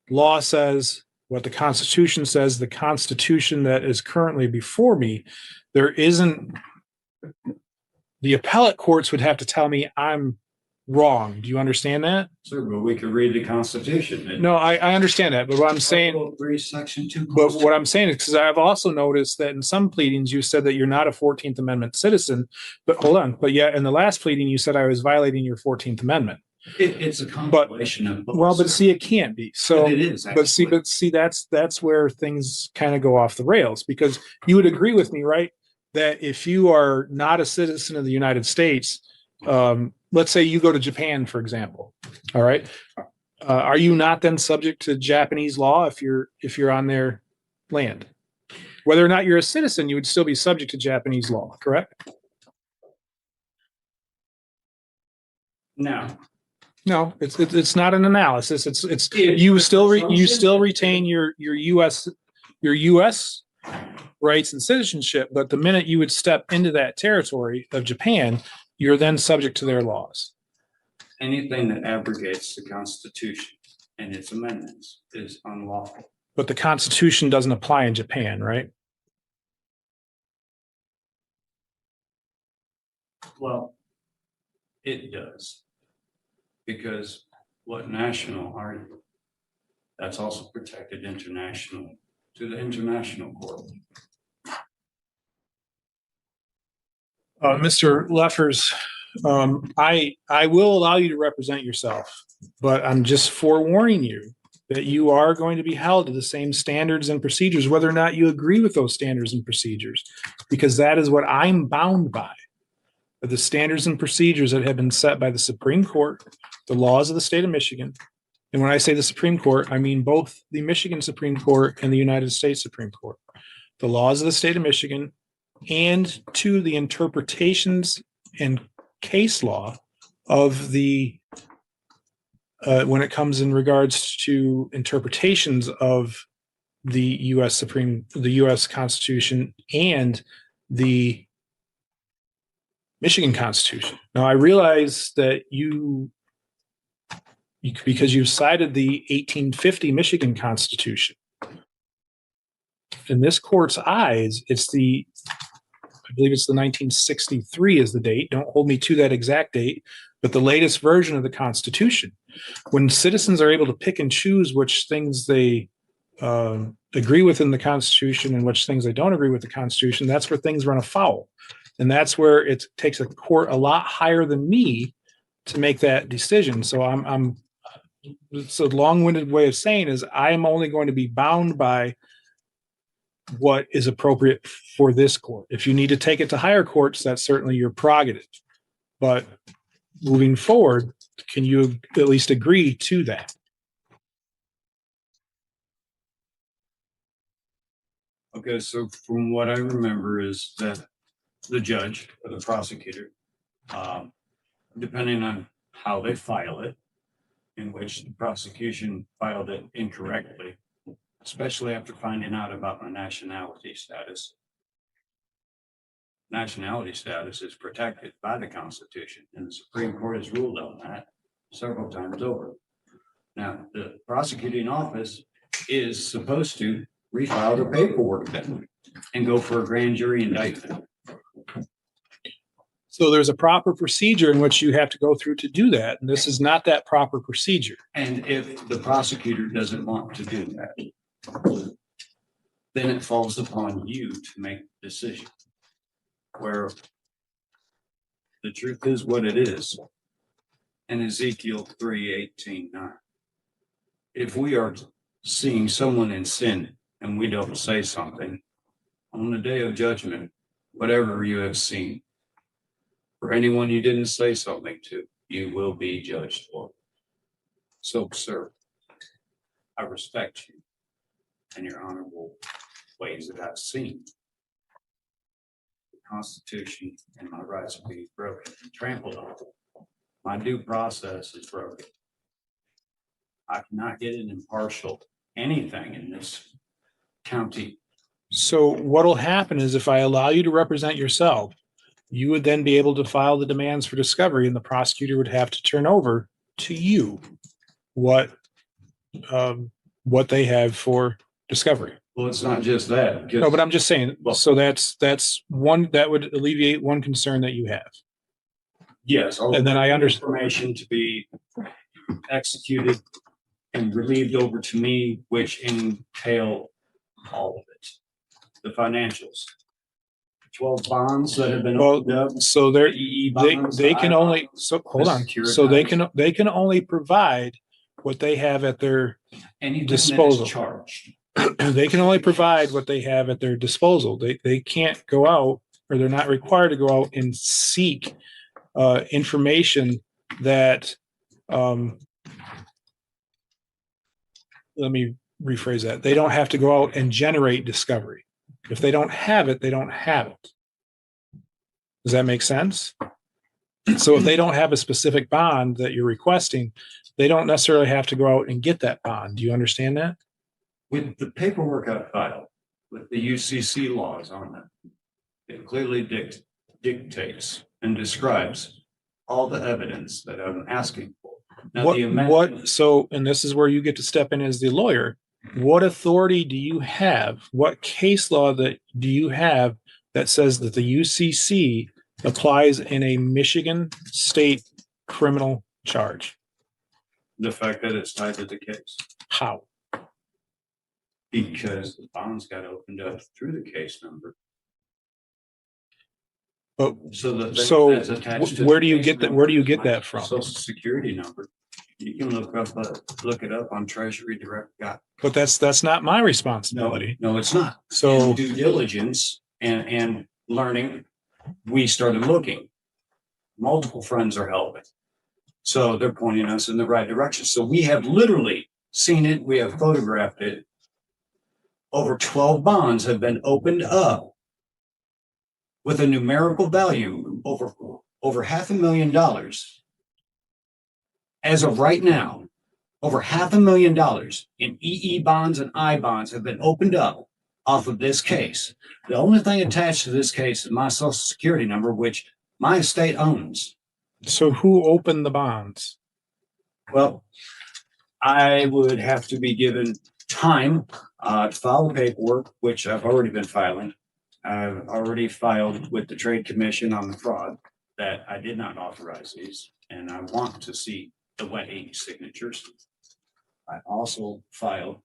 law says, what the Constitution says, the Constitution that is currently before me. There isn't, the appellate courts would have to tell me I'm wrong. Do you understand that? sir, but we could read the Constitution. No, I understand that, but what I'm saying, Article 3, Section 2. but what I'm saying is because I've also noticed that in some pleadings you said that you're not a 14th Amendment citizen, but hold on, but yet in the last pleading you said I was violating your 14th Amendment. It's a compilation of both. Well, but see, it can't be. So, But it is, but see, that's where things kind of go off the rails, because you would agree with me, right? That if you are not a citizen of the United States, let's say you go to Japan, for example, all right, are you not then subject to Japanese law if you're on their land? Whether or not you're a citizen, you would still be subject to Japanese law, correct? No, it's not an analysis. It's you still retain your U.S. rights and citizenship, but the minute you would step into that territory of Japan, you're then subject to their laws. Anything that abrogates the Constitution and its amendments is unlawful. But the Constitution doesn't apply in Japan, right? Well, it does. Because what national are you? That's also protected internationally to the international court. Mr. Leffers, I will allow you to represent yourself, but I'm just forewarning you that you are going to be held to the same standards and procedures, whether or not you agree with those standards and procedures, because that is what I'm bound by. The standards and procedures that have been set by the Supreme Court, the laws of the state of Michigan. And when I say the Supreme Court, I mean both the Michigan Supreme Court and the United States Supreme Court. The laws of the state of Michigan and to the interpretations and case law of the, when it comes in regards to interpretations of the U.S. Constitution and the Michigan Constitution. Now, I realize that because you cited the 1850 Michigan Constitution. In this court's eyes, I believe it's the 1963 is the date. Don't hold me to that exact date, but the latest version of the Constitution. When citizens are able to pick and choose which things they agree with in the Constitution and which things they don't agree with the Constitution, that's where things run afoul. And that's where it takes a court a lot higher than me to make that decision. So it's a long-winded way of saying is I am only going to be bound by what is appropriate for this court. If you need to take it to higher courts, that's certainly your prerogative. But moving forward, can you at least agree to that? Okay, so from what I remember is that the judge or the prosecutor, depending on how they file it, in which the prosecution filed it incorrectly, especially after finding out about my nationality status. Nationality status is protected by the Constitution, and the Supreme Court has ruled on that several times over. Now, the prosecuting office is supposed to refile the paperwork then and go for a grand jury indictment. So there's a proper procedure in which you have to go through to do that. And this is not that proper procedure. And if the prosecutor doesn't want to do that, then it falls upon you to make the decision. Where the truth is what it is. In Ezekiel 3:18-9. If we are seeing someone in sin and we don't say something, on the day of judgment, whatever you have seen, for anyone you didn't say something to, you will be judged for. So, sir, I respect you and your honorable ways that I've seen. Constitution and my rights are being broken and trampled on. My due process is broken. I cannot get an impartial anything in this county. So what'll happen is if I allow you to represent yourself, you would then be able to file the demands for discovery, and the prosecutor would have to turn over to you what they have for discovery. Well, it's not just that. No, but I'm just saying, Well, so that's one, that would alleviate one concern that you have. yes. And then I understand. Information to be executed and relieved over to me, which entail all of it. The financials. 12 bonds that have been opened up. So they're, EE they bonds, can I only, bonds, so hold on. securitized. So they can only provide what they have at their Anything disposal. that is charged. They can only provide what they have at their disposal. They can't go out, or they're not required to go out and seek information that let me rephrase that. They don't have to go out and generate discovery. If they don't have it, they don't have it. Does that make sense? So if they don't have a specific bond that you're requesting, they don't necessarily have to go out and get that bond. Do you understand that? With the paperwork I filed, with the UCC laws on it, it clearly dictates and describes all the evidence that I'm asking for. Now, And this is where you get to step in as the lawyer. What authority do you have? What case law do you have that says that the UCC applies in a Michigan state criminal charge? The fact that it's tied to the case. How? Because the bonds got opened up through the case number. But where do you get that? Where do you get that from? Social Security number. You can look it up on Treasury Direct. But that's not my responsibility. No, it's not. So in due diligence and learning, we started looking. Multiple friends are helping. So they're pointing us in the right direction. So we have literally seen it. We have photographed it. Over 12 bonds have been opened up with a numerical value over $500,000. As of right now, over $500,000 in EE bonds and I bonds have been opened up off of this case. The only thing attached to this case is my Social Security number, which my estate owns. So who opened the bonds? Well, I would have to be given time to file the paperwork, which I've already been filing. I've already filed with the Trade Commission on the fraud that I did not authorize these, and I want to see the wet ink signatures. I also filed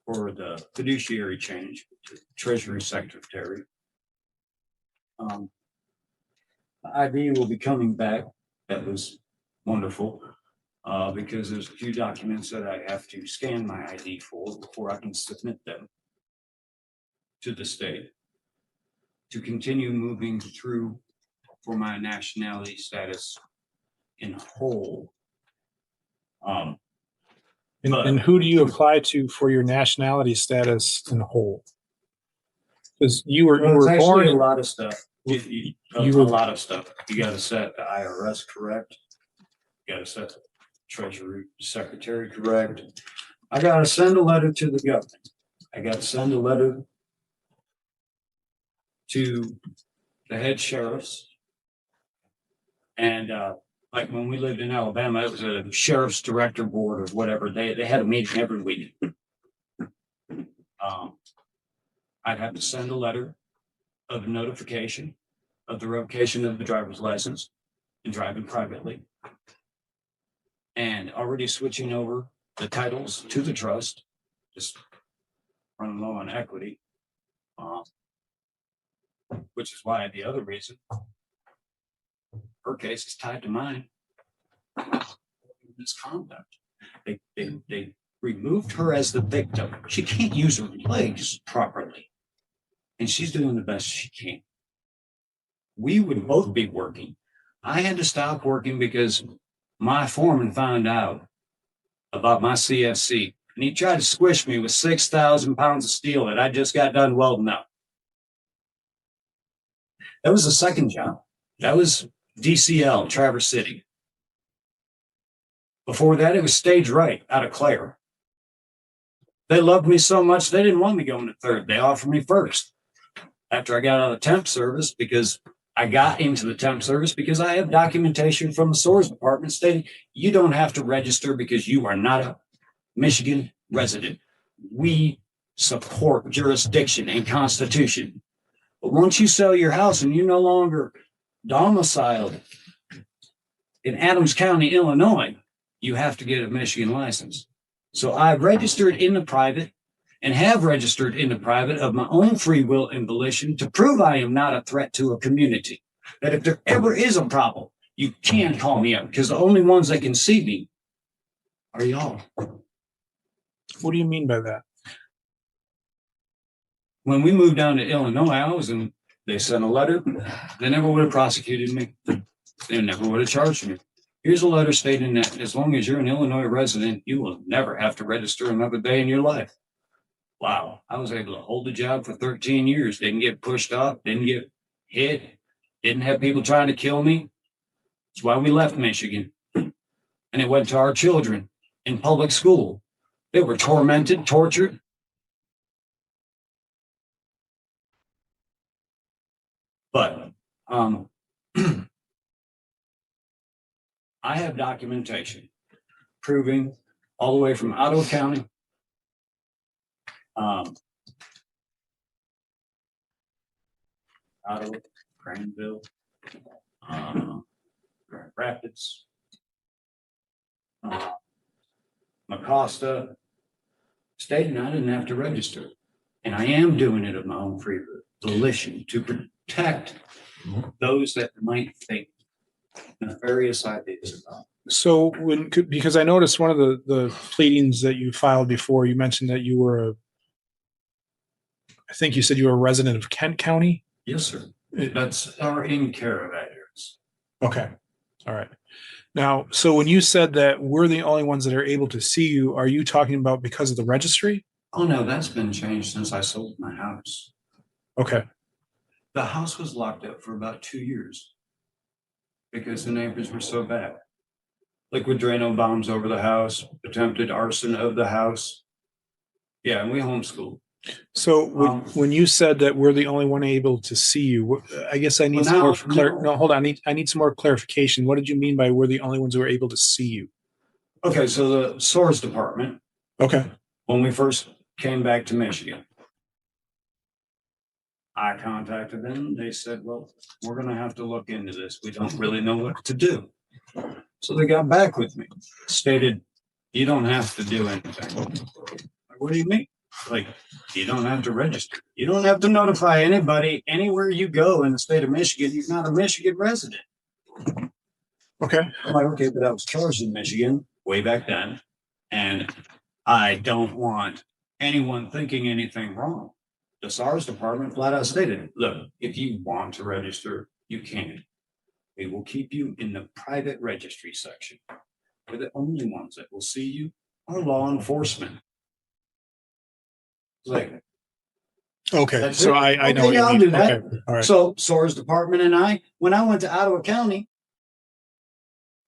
for the fiduciary change to Treasury Secretary. The ID will be coming back. That was wonderful because there's a few documents that I have to scan my ID for before I can submit them to the state to continue moving through for my nationality status in whole. And who do you apply to for your nationality status in whole? Because you were born a lot of stuff. A lot of stuff. You got to set the IRS correct. You got to set the Treasury Secretary correct. I got to send a letter to the government. I got to send a letter to the head sheriffs. And like when we lived in Alabama, it was a sheriff's director board or whatever. They had a meeting every week. I'd have to send a letter of notification of the revocation of the driver's license and driving privately. And already switching over the titles to the trust, just running low on equity. Which is why the other reason her case is tied to mine. Misconduct. They removed her as the victim. She can't use her legs properly. And she's doing the best she can. We would both be working. I had to stop working because my foreman found out about my CFC. And he tried to squish me with 6,000 pounds of steel that I just got done welding up. That was the second job. That was DCL, Traverse City. Before that, it was Stage Right out of Clare. They loved me so much, they didn't want me going to third. They offered me first after I got out of temp service, because I got into the temp service because I have documentation from the SOARS department stating you don't have to register because you are not a Michigan resident. We support jurisdiction and constitution. But once you sell your house and you're no longer domiciled in Adams County, Illinois, you have to get a Michigan license. So I registered in the private and have registered in the private of my own free will and volition to prove I am not a threat to a community. That if there ever is a problem, you can call me up, because the only ones that can see me are y'all. What do you mean by that? When we moved down to Illinois, they sent a letter. They never would have prosecuted me. They never would have charged me. Here's a letter stating that as long as you're an Illinois resident, you will never have to register another day in your life. Wow. I was able to hold the job for 13 years. Didn't get pushed off, didn't get hit, didn't have people trying to kill me. That's why we left Michigan. And it went to our children in public school. They were tormented, tortured. But I have documentation proving all the way from Ottawa County, Ottawa, Granville, Grand Rapids, Mecosta, stating I didn't have to register. And I am doing it of my own free volition to protect those that might think nefarious ideas about. So because I noticed one of the pleadings that you filed before, you mentioned that you were I think you said you were a resident of Kent County? Yes, sir. That's our in care of address. Okay. All right. Now, so when you said that we're the only ones that are able to see you, are you talking about because of the registry? Oh, no, that's been changed since I sold my house. Okay. The house was locked up for about 2 years because the neighbors were so bad. Liquid Drano bombs over the house, attempted arson of the house. Yeah, and we homeschooled. So when you said that we're the only one able to see you, I guess I need some more no, hold on. I need some more clarification. What did you mean by we're the only ones who are able to see you? Okay, so the SOARS department. Okay. When we first came back to Michigan, I contacted them. They said, well, we're going to have to look into this. We don't really know what to do. So they got back with me, stated, you don't have to do anything. Like, what do you mean? Like, you don't have to register. You don't have to notify anybody anywhere you go in the state of Michigan. You're not a Michigan resident. Okay. I'm like, okay, but I was charged in Michigan way back then. And I don't want anyone thinking anything wrong. The SARS department flat out stated, look, if you want to register, you can. We will keep you in the private registry section. We're the only ones that will see you are law enforcement. Like, okay, so I know. Okay, I'll do that. Okay. All right. So SOARS department and I, when I went to Ottawa County,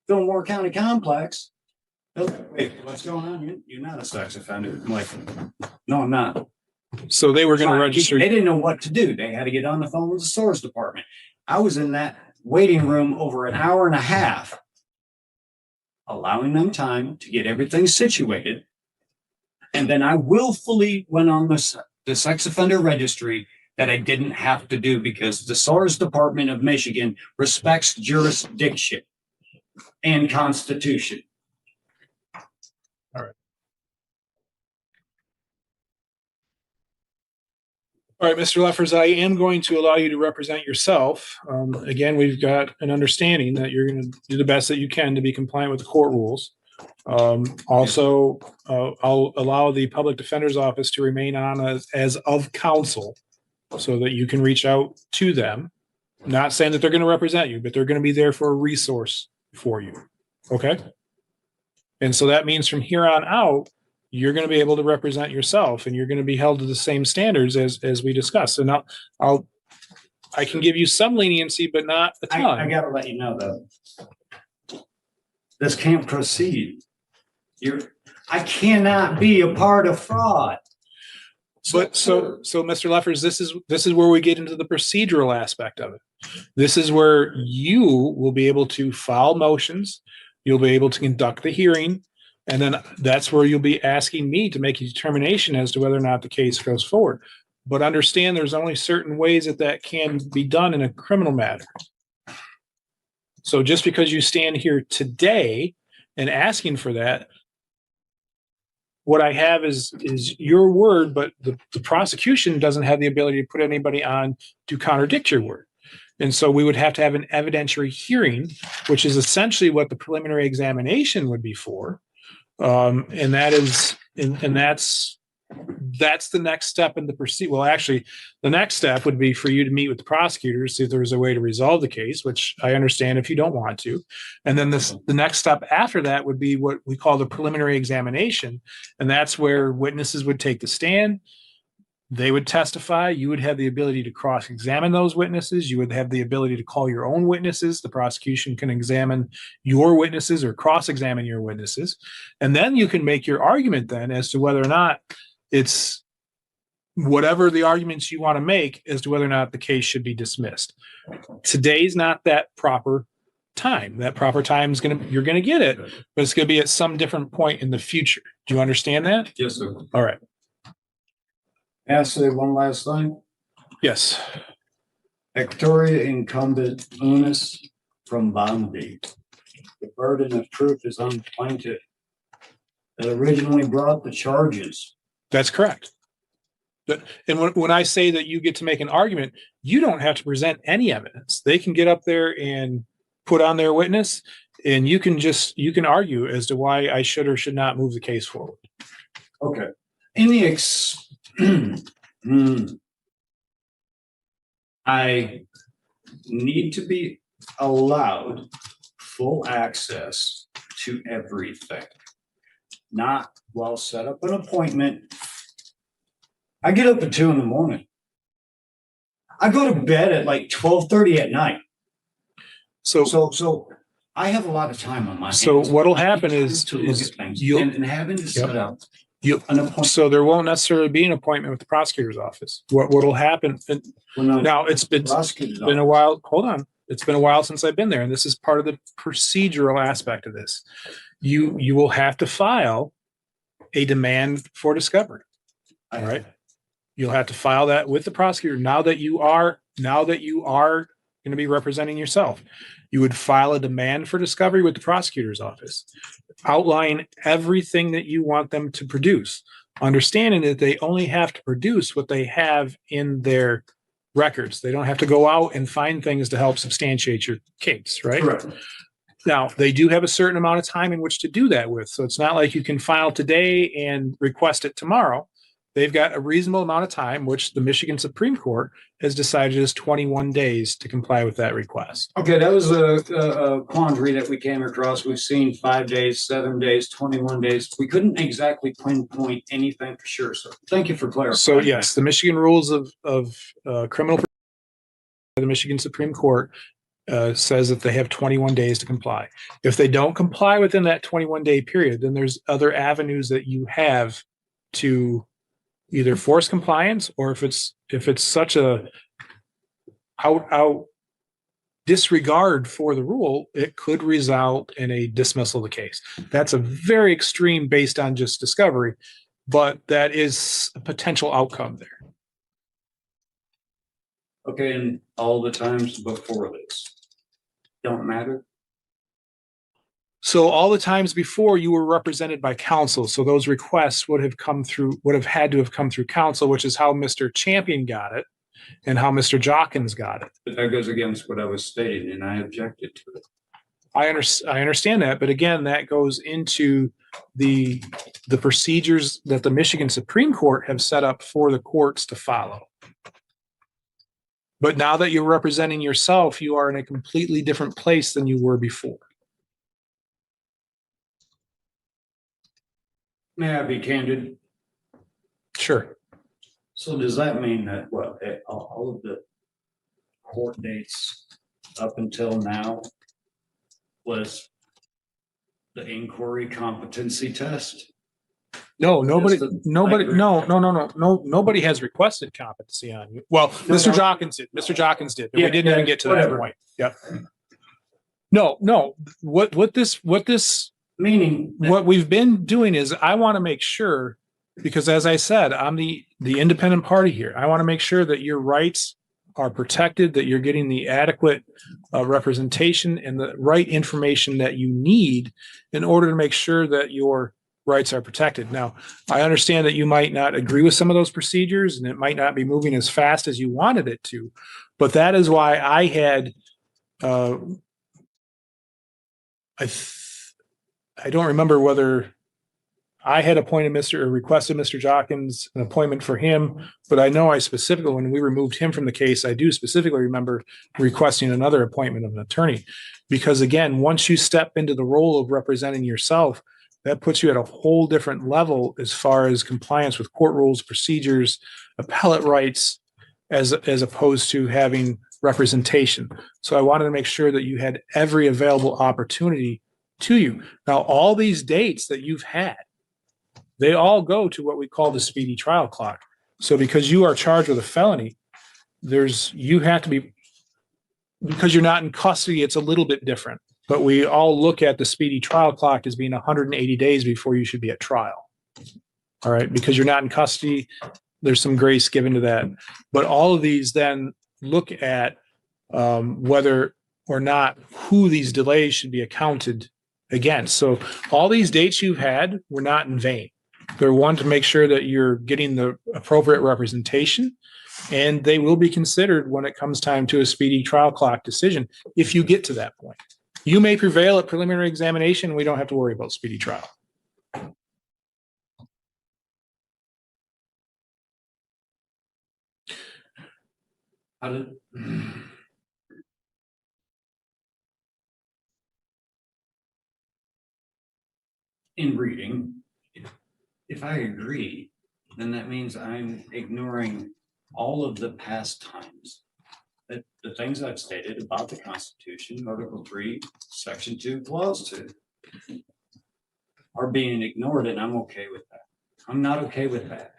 Fillmore County Complex, they're like, wait, what's going on? You're not a sex offender. I'm like, no, I'm not. So they were going to register. They didn't know what to do. They had to get on the phone with the SOARS department. I was in that waiting room over an hour and a half, allowing them time to get everything situated. And then I willfully went on the sex offender registry that I didn't have to do because the SOARS Department of Michigan respects jurisdiction and constitution. All right. All right, Mr. Leffers, I am going to allow you to represent yourself. Again, we've got an understanding that you're going to do the best that you can to be compliant with the court rules. Also, I'll allow the public defender's office to remain on as of counsel so that you can reach out to them. Not saying that they're going to represent you, but they're going to be there for a resource for you. Okay. And so that means from here on out, you're going to be able to represent yourself and you're going to be held to the same standards as we discussed. And I'll I can give you some leniency, but not a ton. I gotta let you know though. This can't proceed. I cannot be a part of fraud. But so Mr. Leffers, this is where we get into the procedural aspect of it. This is where you will be able to file motions, you'll be able to conduct the hearing, and then that's where you'll be asking me to make a determination as to whether or not the case goes forward. But understand there's only certain ways that can be done in a criminal matter. So just because you stand here today and asking for that, what I have is your word, but the prosecution doesn't have the ability to put anybody on to contradict your word. And so we would have to have an evidentiary hearing, which is essentially what the preliminary examination would be for. And that's the next step in the proceed. Well, actually, the next step would be for you to meet with the prosecutors, see if there was a way to resolve the case, which I understand if you don't want to. And then the next step after that would be what we call the preliminary examination. And that's where witnesses would take the stand. They would testify. You would have the ability to cross-examine those witnesses. You would have the ability to call your own witnesses. The prosecution can examine your witnesses or cross-examine your witnesses. And then you can make your argument then as to whether or not it's whatever the arguments you want to make as to whether or not the case should be dismissed. Today's not that proper time. That proper time is you're going to get it, but it's going to be at some different point in the future. Do you understand that? Yes, sir. All right. May I say one last thing? Yes. Victoria incumbent onus from Bondi. The burden of proof is on plaintiff that originally brought the charges. That's correct. And when I say that you get to make an argument, you don't have to present any evidence. They can get up there and put on their witness, and you can argue as to why I should or should not move the case forward. Okay. In the I need to be allowed full access to everything. Not, well, set up an appointment. I get up at 2 a.m. I go to bed at like 12:30 at night. So I have a lot of time on my hands. So what'll happen is you'll and having to set up an appointment. So there won't necessarily be an appointment with the prosecutor's office. What'll happen now? It's been a while. Hold on. It's been a while since I've been there, and this is part of the procedural aspect of this. You will have to file a demand for discovery. All right. You'll have to file that with the prosecutor. Now that you are going to be representing yourself, you would file a demand for discovery with the prosecutor's office, outline everything that you want them to produce, understanding that they only have to produce what they have in their records. They don't have to go out and find things to help substantiate your case, right? Correct. Now, they do have a certain amount of time in which to do that with. So it's not like you can file today and request it tomorrow. They've got a reasonable amount of time, which the Michigan Supreme Court has decided is 21 days to comply with that request. Okay, that was a quandary that we came across. We've seen 5 days, 7 days, 21 days. We couldn't exactly pinpoint anything for sure. So thank you for clarifying. So yes, the Michigan rules of criminal, the Michigan Supreme Court says that they have 21 days to comply. If they don't comply within that 21-day period, then there's other avenues that you have to either force compliance, or if it's such a out disregard for the rule, it could result in a dismissal of the case. That's a very extreme based on just discovery, but that is a potential outcome there. Okay, and all the times before this don't matter? So all the times before, you were represented by counsel. So those requests would have had to have come through counsel, which is how Mr. Champion got it and how Mr. Goggins got it. But that goes against what I was stating, and I objected to it. I understand that, but again, that goes into the procedures that the Michigan Supreme Court have set up for the courts to follow. But now that you're representing yourself, you are in a completely different place than you were before. May I be candid? Sure. So does that mean that all of the court dates up until now was the inquiry competency test. No, nobody, Just the- nobody, like- no, nobody has requested competency on you. Well, Mr. Jockins did, Mr. Jockins did, but we Yeah, didn't even get to that whatever. point. Yep. No, what this, Meaning. that- what we've been doing is I want to make sure, because as I said, I'm the independent party here. I want to make sure that your rights are protected, that you're getting the adequate representation and the right information that you need in order to make sure that your rights are protected. Now, I understand that you might not agree with some of those procedures and it might not be moving as fast as you wanted it to, but that is why I had, I don't remember whether I had appointed requested Mr. Jockins an appointment for him, but I know I specifically, when we removed him from the case, I do specifically remember requesting another appointment of an attorney. Because again, once you step into the role of representing yourself, that puts you at a whole different level as far as compliance with court rules, procedures, appellate rights, as opposed to having representation. So I wanted to make sure that you had every available opportunity to you. Now, all these dates that you've had, they all go to what we call the speedy trial clock. So because you are charged with a felony, you have to be, because you're not in custody, it's a little bit different. But we all look at the speedy trial clock as being 180 days before you should be at trial. All right, because you're not in custody, there's some grace given to that. But all of these then look at whether or not who these delays should be accounted against. So all these dates you've had were not in vain. They're one to make sure that you're getting the appropriate representation, and they will be considered when it comes time to a speedy trial clock decision if you get to that point. You may prevail at preliminary examination. We don't have to worry about speedy trial. How did? In reading, if I agree, then that means I'm ignoring all of the past times. That the things I've stated about the Constitution, Article 3, Section 2, Clause 2, are being ignored, and I'm okay with that. I'm not okay with that.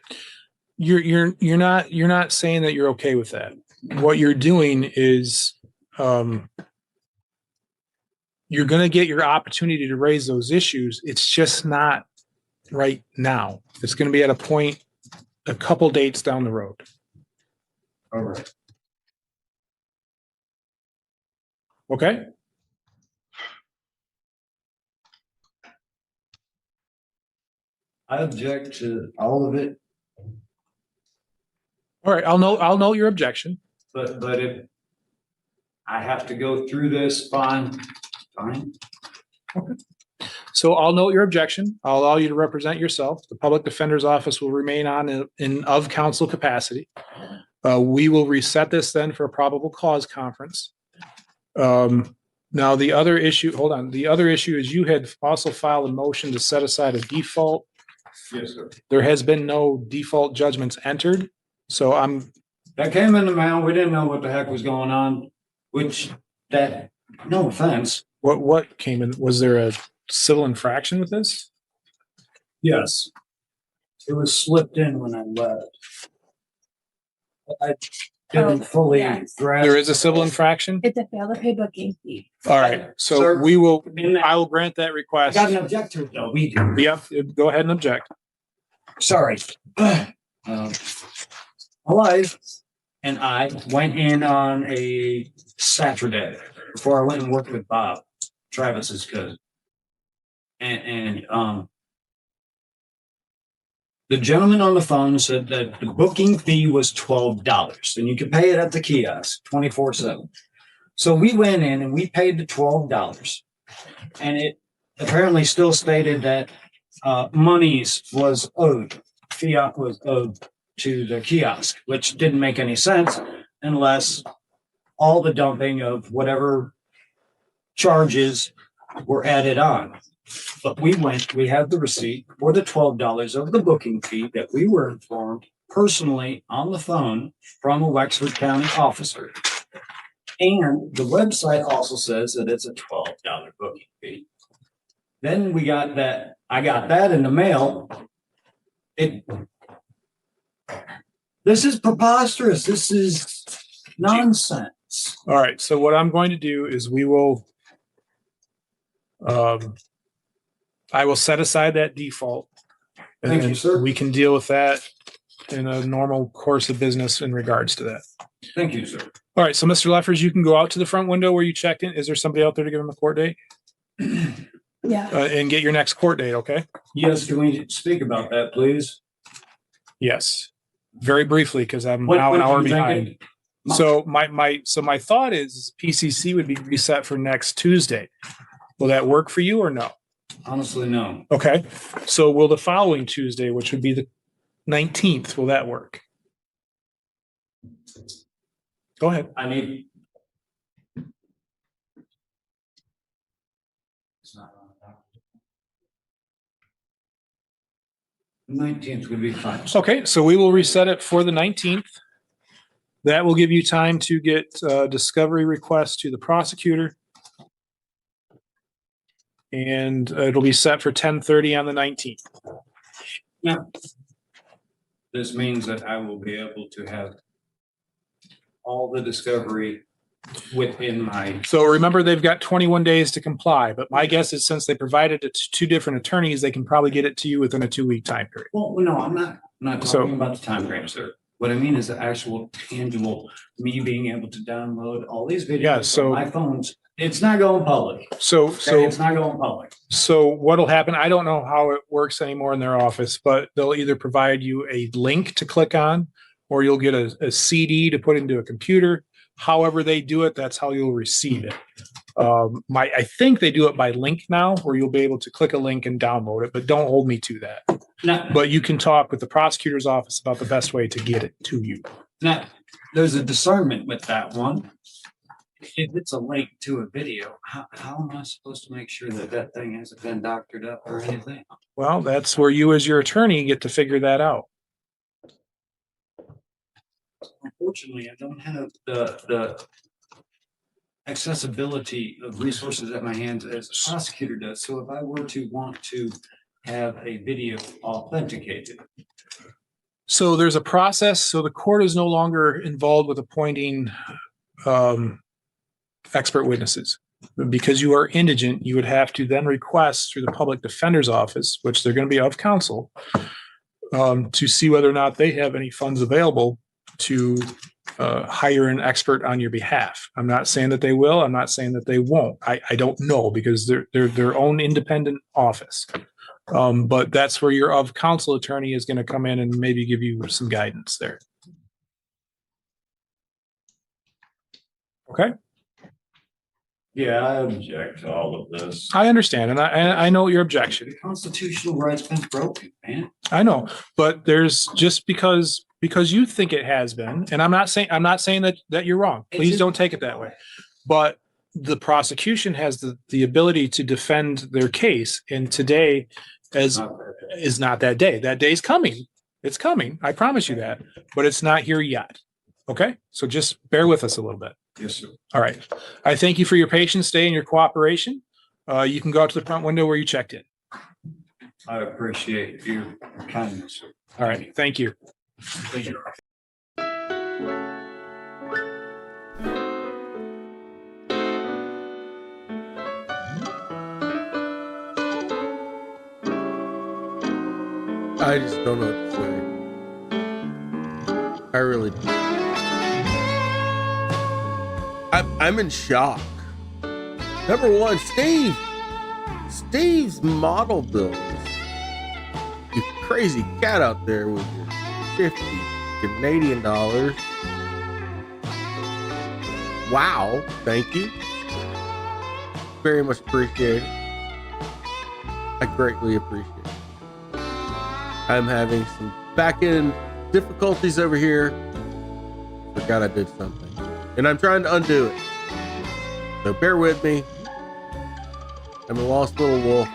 You're not saying that you're okay with that. What you're doing is you're going to get your opportunity to raise those issues. It's just not right now. It's going to be at a point, a couple dates down the road. All right. Okay. I object to all of it, All right. I'll note your objection. but if I have to go through this, fine. So I'll note your objection. I'll allow you to represent yourself. The public defender's office will remain on in of counsel capacity. We will reset this then for a probable cause conference. Now the other issue, hold on. The other issue is you had also filed a motion to set aside a default. Yes, sir. There has been no default judgments entered. So That came in the mail. We didn't know what the heck was going on, no offense. what came in? Was there a civil infraction with this? Yes. It was slipped in when I left. I didn't fully yes. grasp. There is a civil infraction? It's a fail to pay booking fee. All right. So Sir, I will grant that request. Got an object to it though. We do. Yep. Go ahead and object. Sorry. My wife and I went in on a Saturday before I went and worked with Bob, Travis's cousin. And the gentleman on the phone said that the booking fee was $12 and you could pay it at the kiosk 24/7. So we went in and we paid the $12, and it apparently still stated that monies was owed, fiat was owed to the kiosk, which didn't make any sense unless all the dumping of whatever charges were added on. But we had the receipt for the $12 of the booking fee that we were informed personally on the phone from a Wexford County officer And the website also says that it's a $12 booking fee. Then we got that, I got that in the mail. This is preposterous. This is nonsense. All right. So what I'm going to do is we will, I will set aside that default. And Thank you, then sir. we can deal with that in a normal course of business in regards to that. Thank you, sir. All right. So Mr. Leffers, you can go out to the front window where you checked in. Is there somebody out there to give him a court date? Yeah. And get your next court date. Okay. Yes, can we speak about that, please? Yes. Very briefly, because I'm What- now an what hour do you think behind. it- So my thought is PCC would be reset for next Tuesday. Will that work for you or no? Honestly, no. Okay. So will the following Tuesday, which would be the 19th, will that work? Go ahead. I need. 19th would be fine. Okay, so we will reset it for the 19th. That will give you time to get discovery requests to the prosecutor. And it'll be set for 10:30 on the 19th. Now, this means that I will be able to have all the discovery within my. So remember, they've got 21 days to comply, but my guess is since they provided it to two different attorneys, they can probably get it to you within a 2-week time period. Well, no, I'm not So- talking about the time frame, sir. What I mean is the actual tangible, me being able to download all these videos Yeah, so- on my phones. It's not going public. So It's not going public. So what'll happen, I don't know how it works anymore in their office, but they'll either provide you a link to click on, or you'll get a CD to put into a computer. However they do it, that's how you'll receive it. I think they do it by link now, where you'll be able to click a link and download it, but don't hold me to that. Now, But you can talk with the prosecutor's office about the best way to get it to you. now, there's a discernment with that one. If it's a link to a video, how am I supposed to make sure that that thing hasn't been doctored up or anything? Well, that's where you as your attorney get to figure that out. Unfortunately, I don't have the accessibility of resources at my hands as a prosecutor does. So if I were to want to have a video authenticated, So there's a process. So the court is no longer involved with appointing expert witnesses. Because you are indigent, you would have to then request through the public defender's office, which they're going to be of counsel, to see whether or not they have any funds available to hire an expert on your behalf. I'm not saying that they will. I'm not saying that they won't. I don't know, because they're their own independent office. But that's where your of counsel attorney is going to come in and maybe give you some guidance there. Okay. yeah, I object to all of this. I understand. And I know your objection. The constitutional right's been broken, man. I know, but there's just because you think it has been, and I'm not saying that you're wrong. Please don't take it that way. But the prosecution has the ability to defend their case, and today is not that day. That day's coming. It's coming. I promise you that, but it's not here yet. Okay? So just bear with us a little bit. Yes, sir. All right. I thank you for your patience today and your cooperation. You can go out to the front window where you checked in. I appreciate your kindness, sir. All right. Thank you. Thank you. I just don't know what to say. I really don't. I'm in shock. Number one, Steve's model bills. You crazy cat out there with your 50 Canadian dollars. Wow, thank you. Very much appreciated. I greatly appreciate it. I'm having some back-end difficulties over here. Forgot I did something. And I'm trying to undo it. So bear with me. I'm a lost little wolf.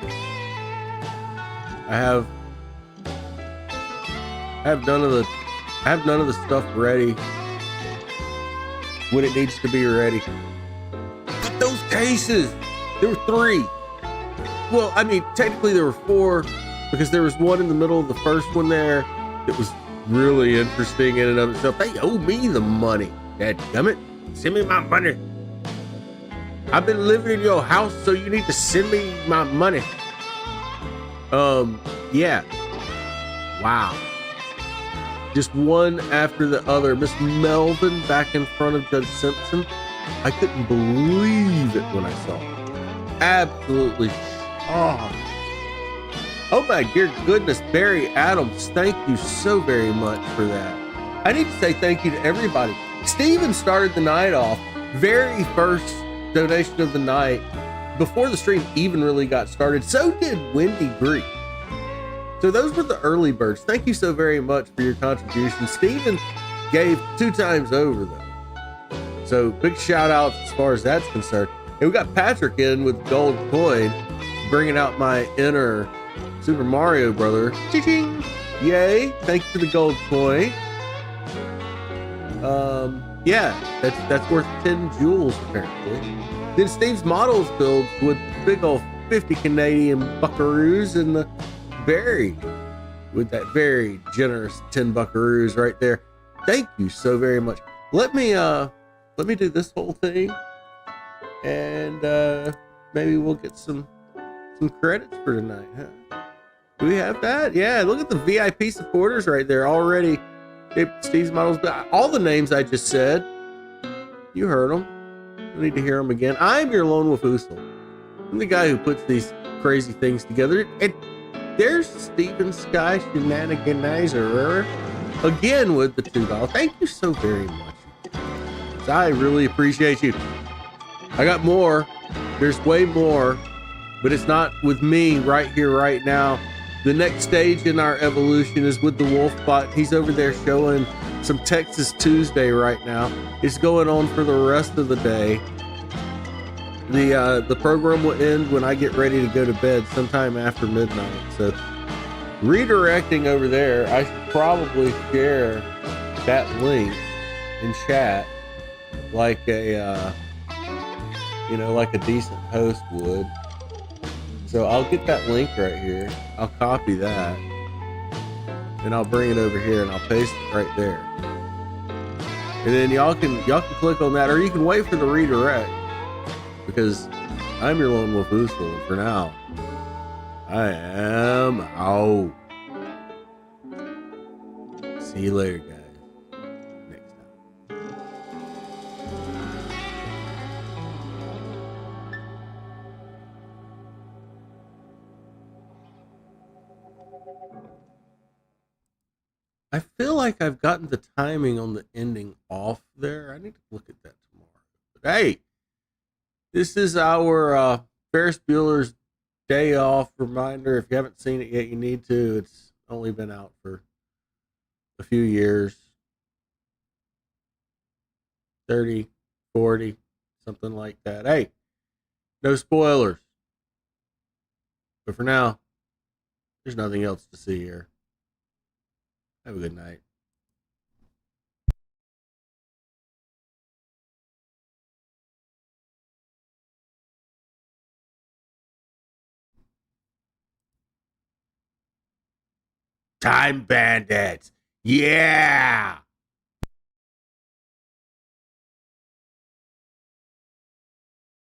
I have none of the stuff ready. when it needs to be ready. But those cases, there were 3. Well, I mean, technically there were 4 because there was one in the middle of the first one there that was really interesting in and of itself. They owe me the money. Dadgummit, send me my money. I've been living in your house, so you need to send me my money. Yeah. Wow. Just one after the other. Miss Melvin back in front of Judge Simpson. I couldn't believe it when I saw it. Absolutely. Oh my dear goodness, Barry Adams, thank you so very much for that. I need to say thank you to everybody. Steven started the night off, very first donation of the night, before the stream even really got started. So did Wendy Greek. So those were the early birds. Thank you so very much for your contribution. Steven gave 2 times over though. So big shout out as far as that's concerned. And we got Patrick in with gold coin, bringing out my inner Super Mario brother. Ching! Yay! Thank you for the gold coin. Yeah, that's worth 10 jewels apparently. Then Steve's models build with big old 50 Canadian buckaroos and the Barry with that very generous 10 buckaroos right there. Thank you so very much. Let me do this whole thing, and maybe we'll get some credits for tonight, huh? Do we have that? Yeah, look at the VIP supporters right there already. Steve's models, all the names I just said, you heard them. I need to hear them again. I'm your lone wolf Oosel. I'm the guy who puts these crazy things together. And there's Steven Sky Shenaniganizer again with the $2. Thank you so very much. I really appreciate you. I got more. There's way more, but it's not with me right here, right now. The next stage in our evolution is with the Wolfbot. He's over there showing some Texas Tuesday right now. It's going on for the rest of the day. The program will end when I get ready to go to bed sometime after midnight. So redirecting over there, I should probably share that link in chat like a like a decent host would. So I'll get that link right here. I'll copy that and I'll bring it over here and I'll paste it right there. And then y'all can click on that, or you can wait for the redirect, because I'm your lone wolf Oosel for now. I am out. See you later, guys. Next time. I feel like I've gotten the timing on the ending off there. I need to look at that tomorrow. But hey, this is our Ferris Bueller's Day Off reminder. If you haven't seen it yet, you need to. It's only been out for a few years. 30, 40, something like that. Hey, no spoilers. But for now, there's nothing else to see here. Have a good night. Time Bandits. Yeah.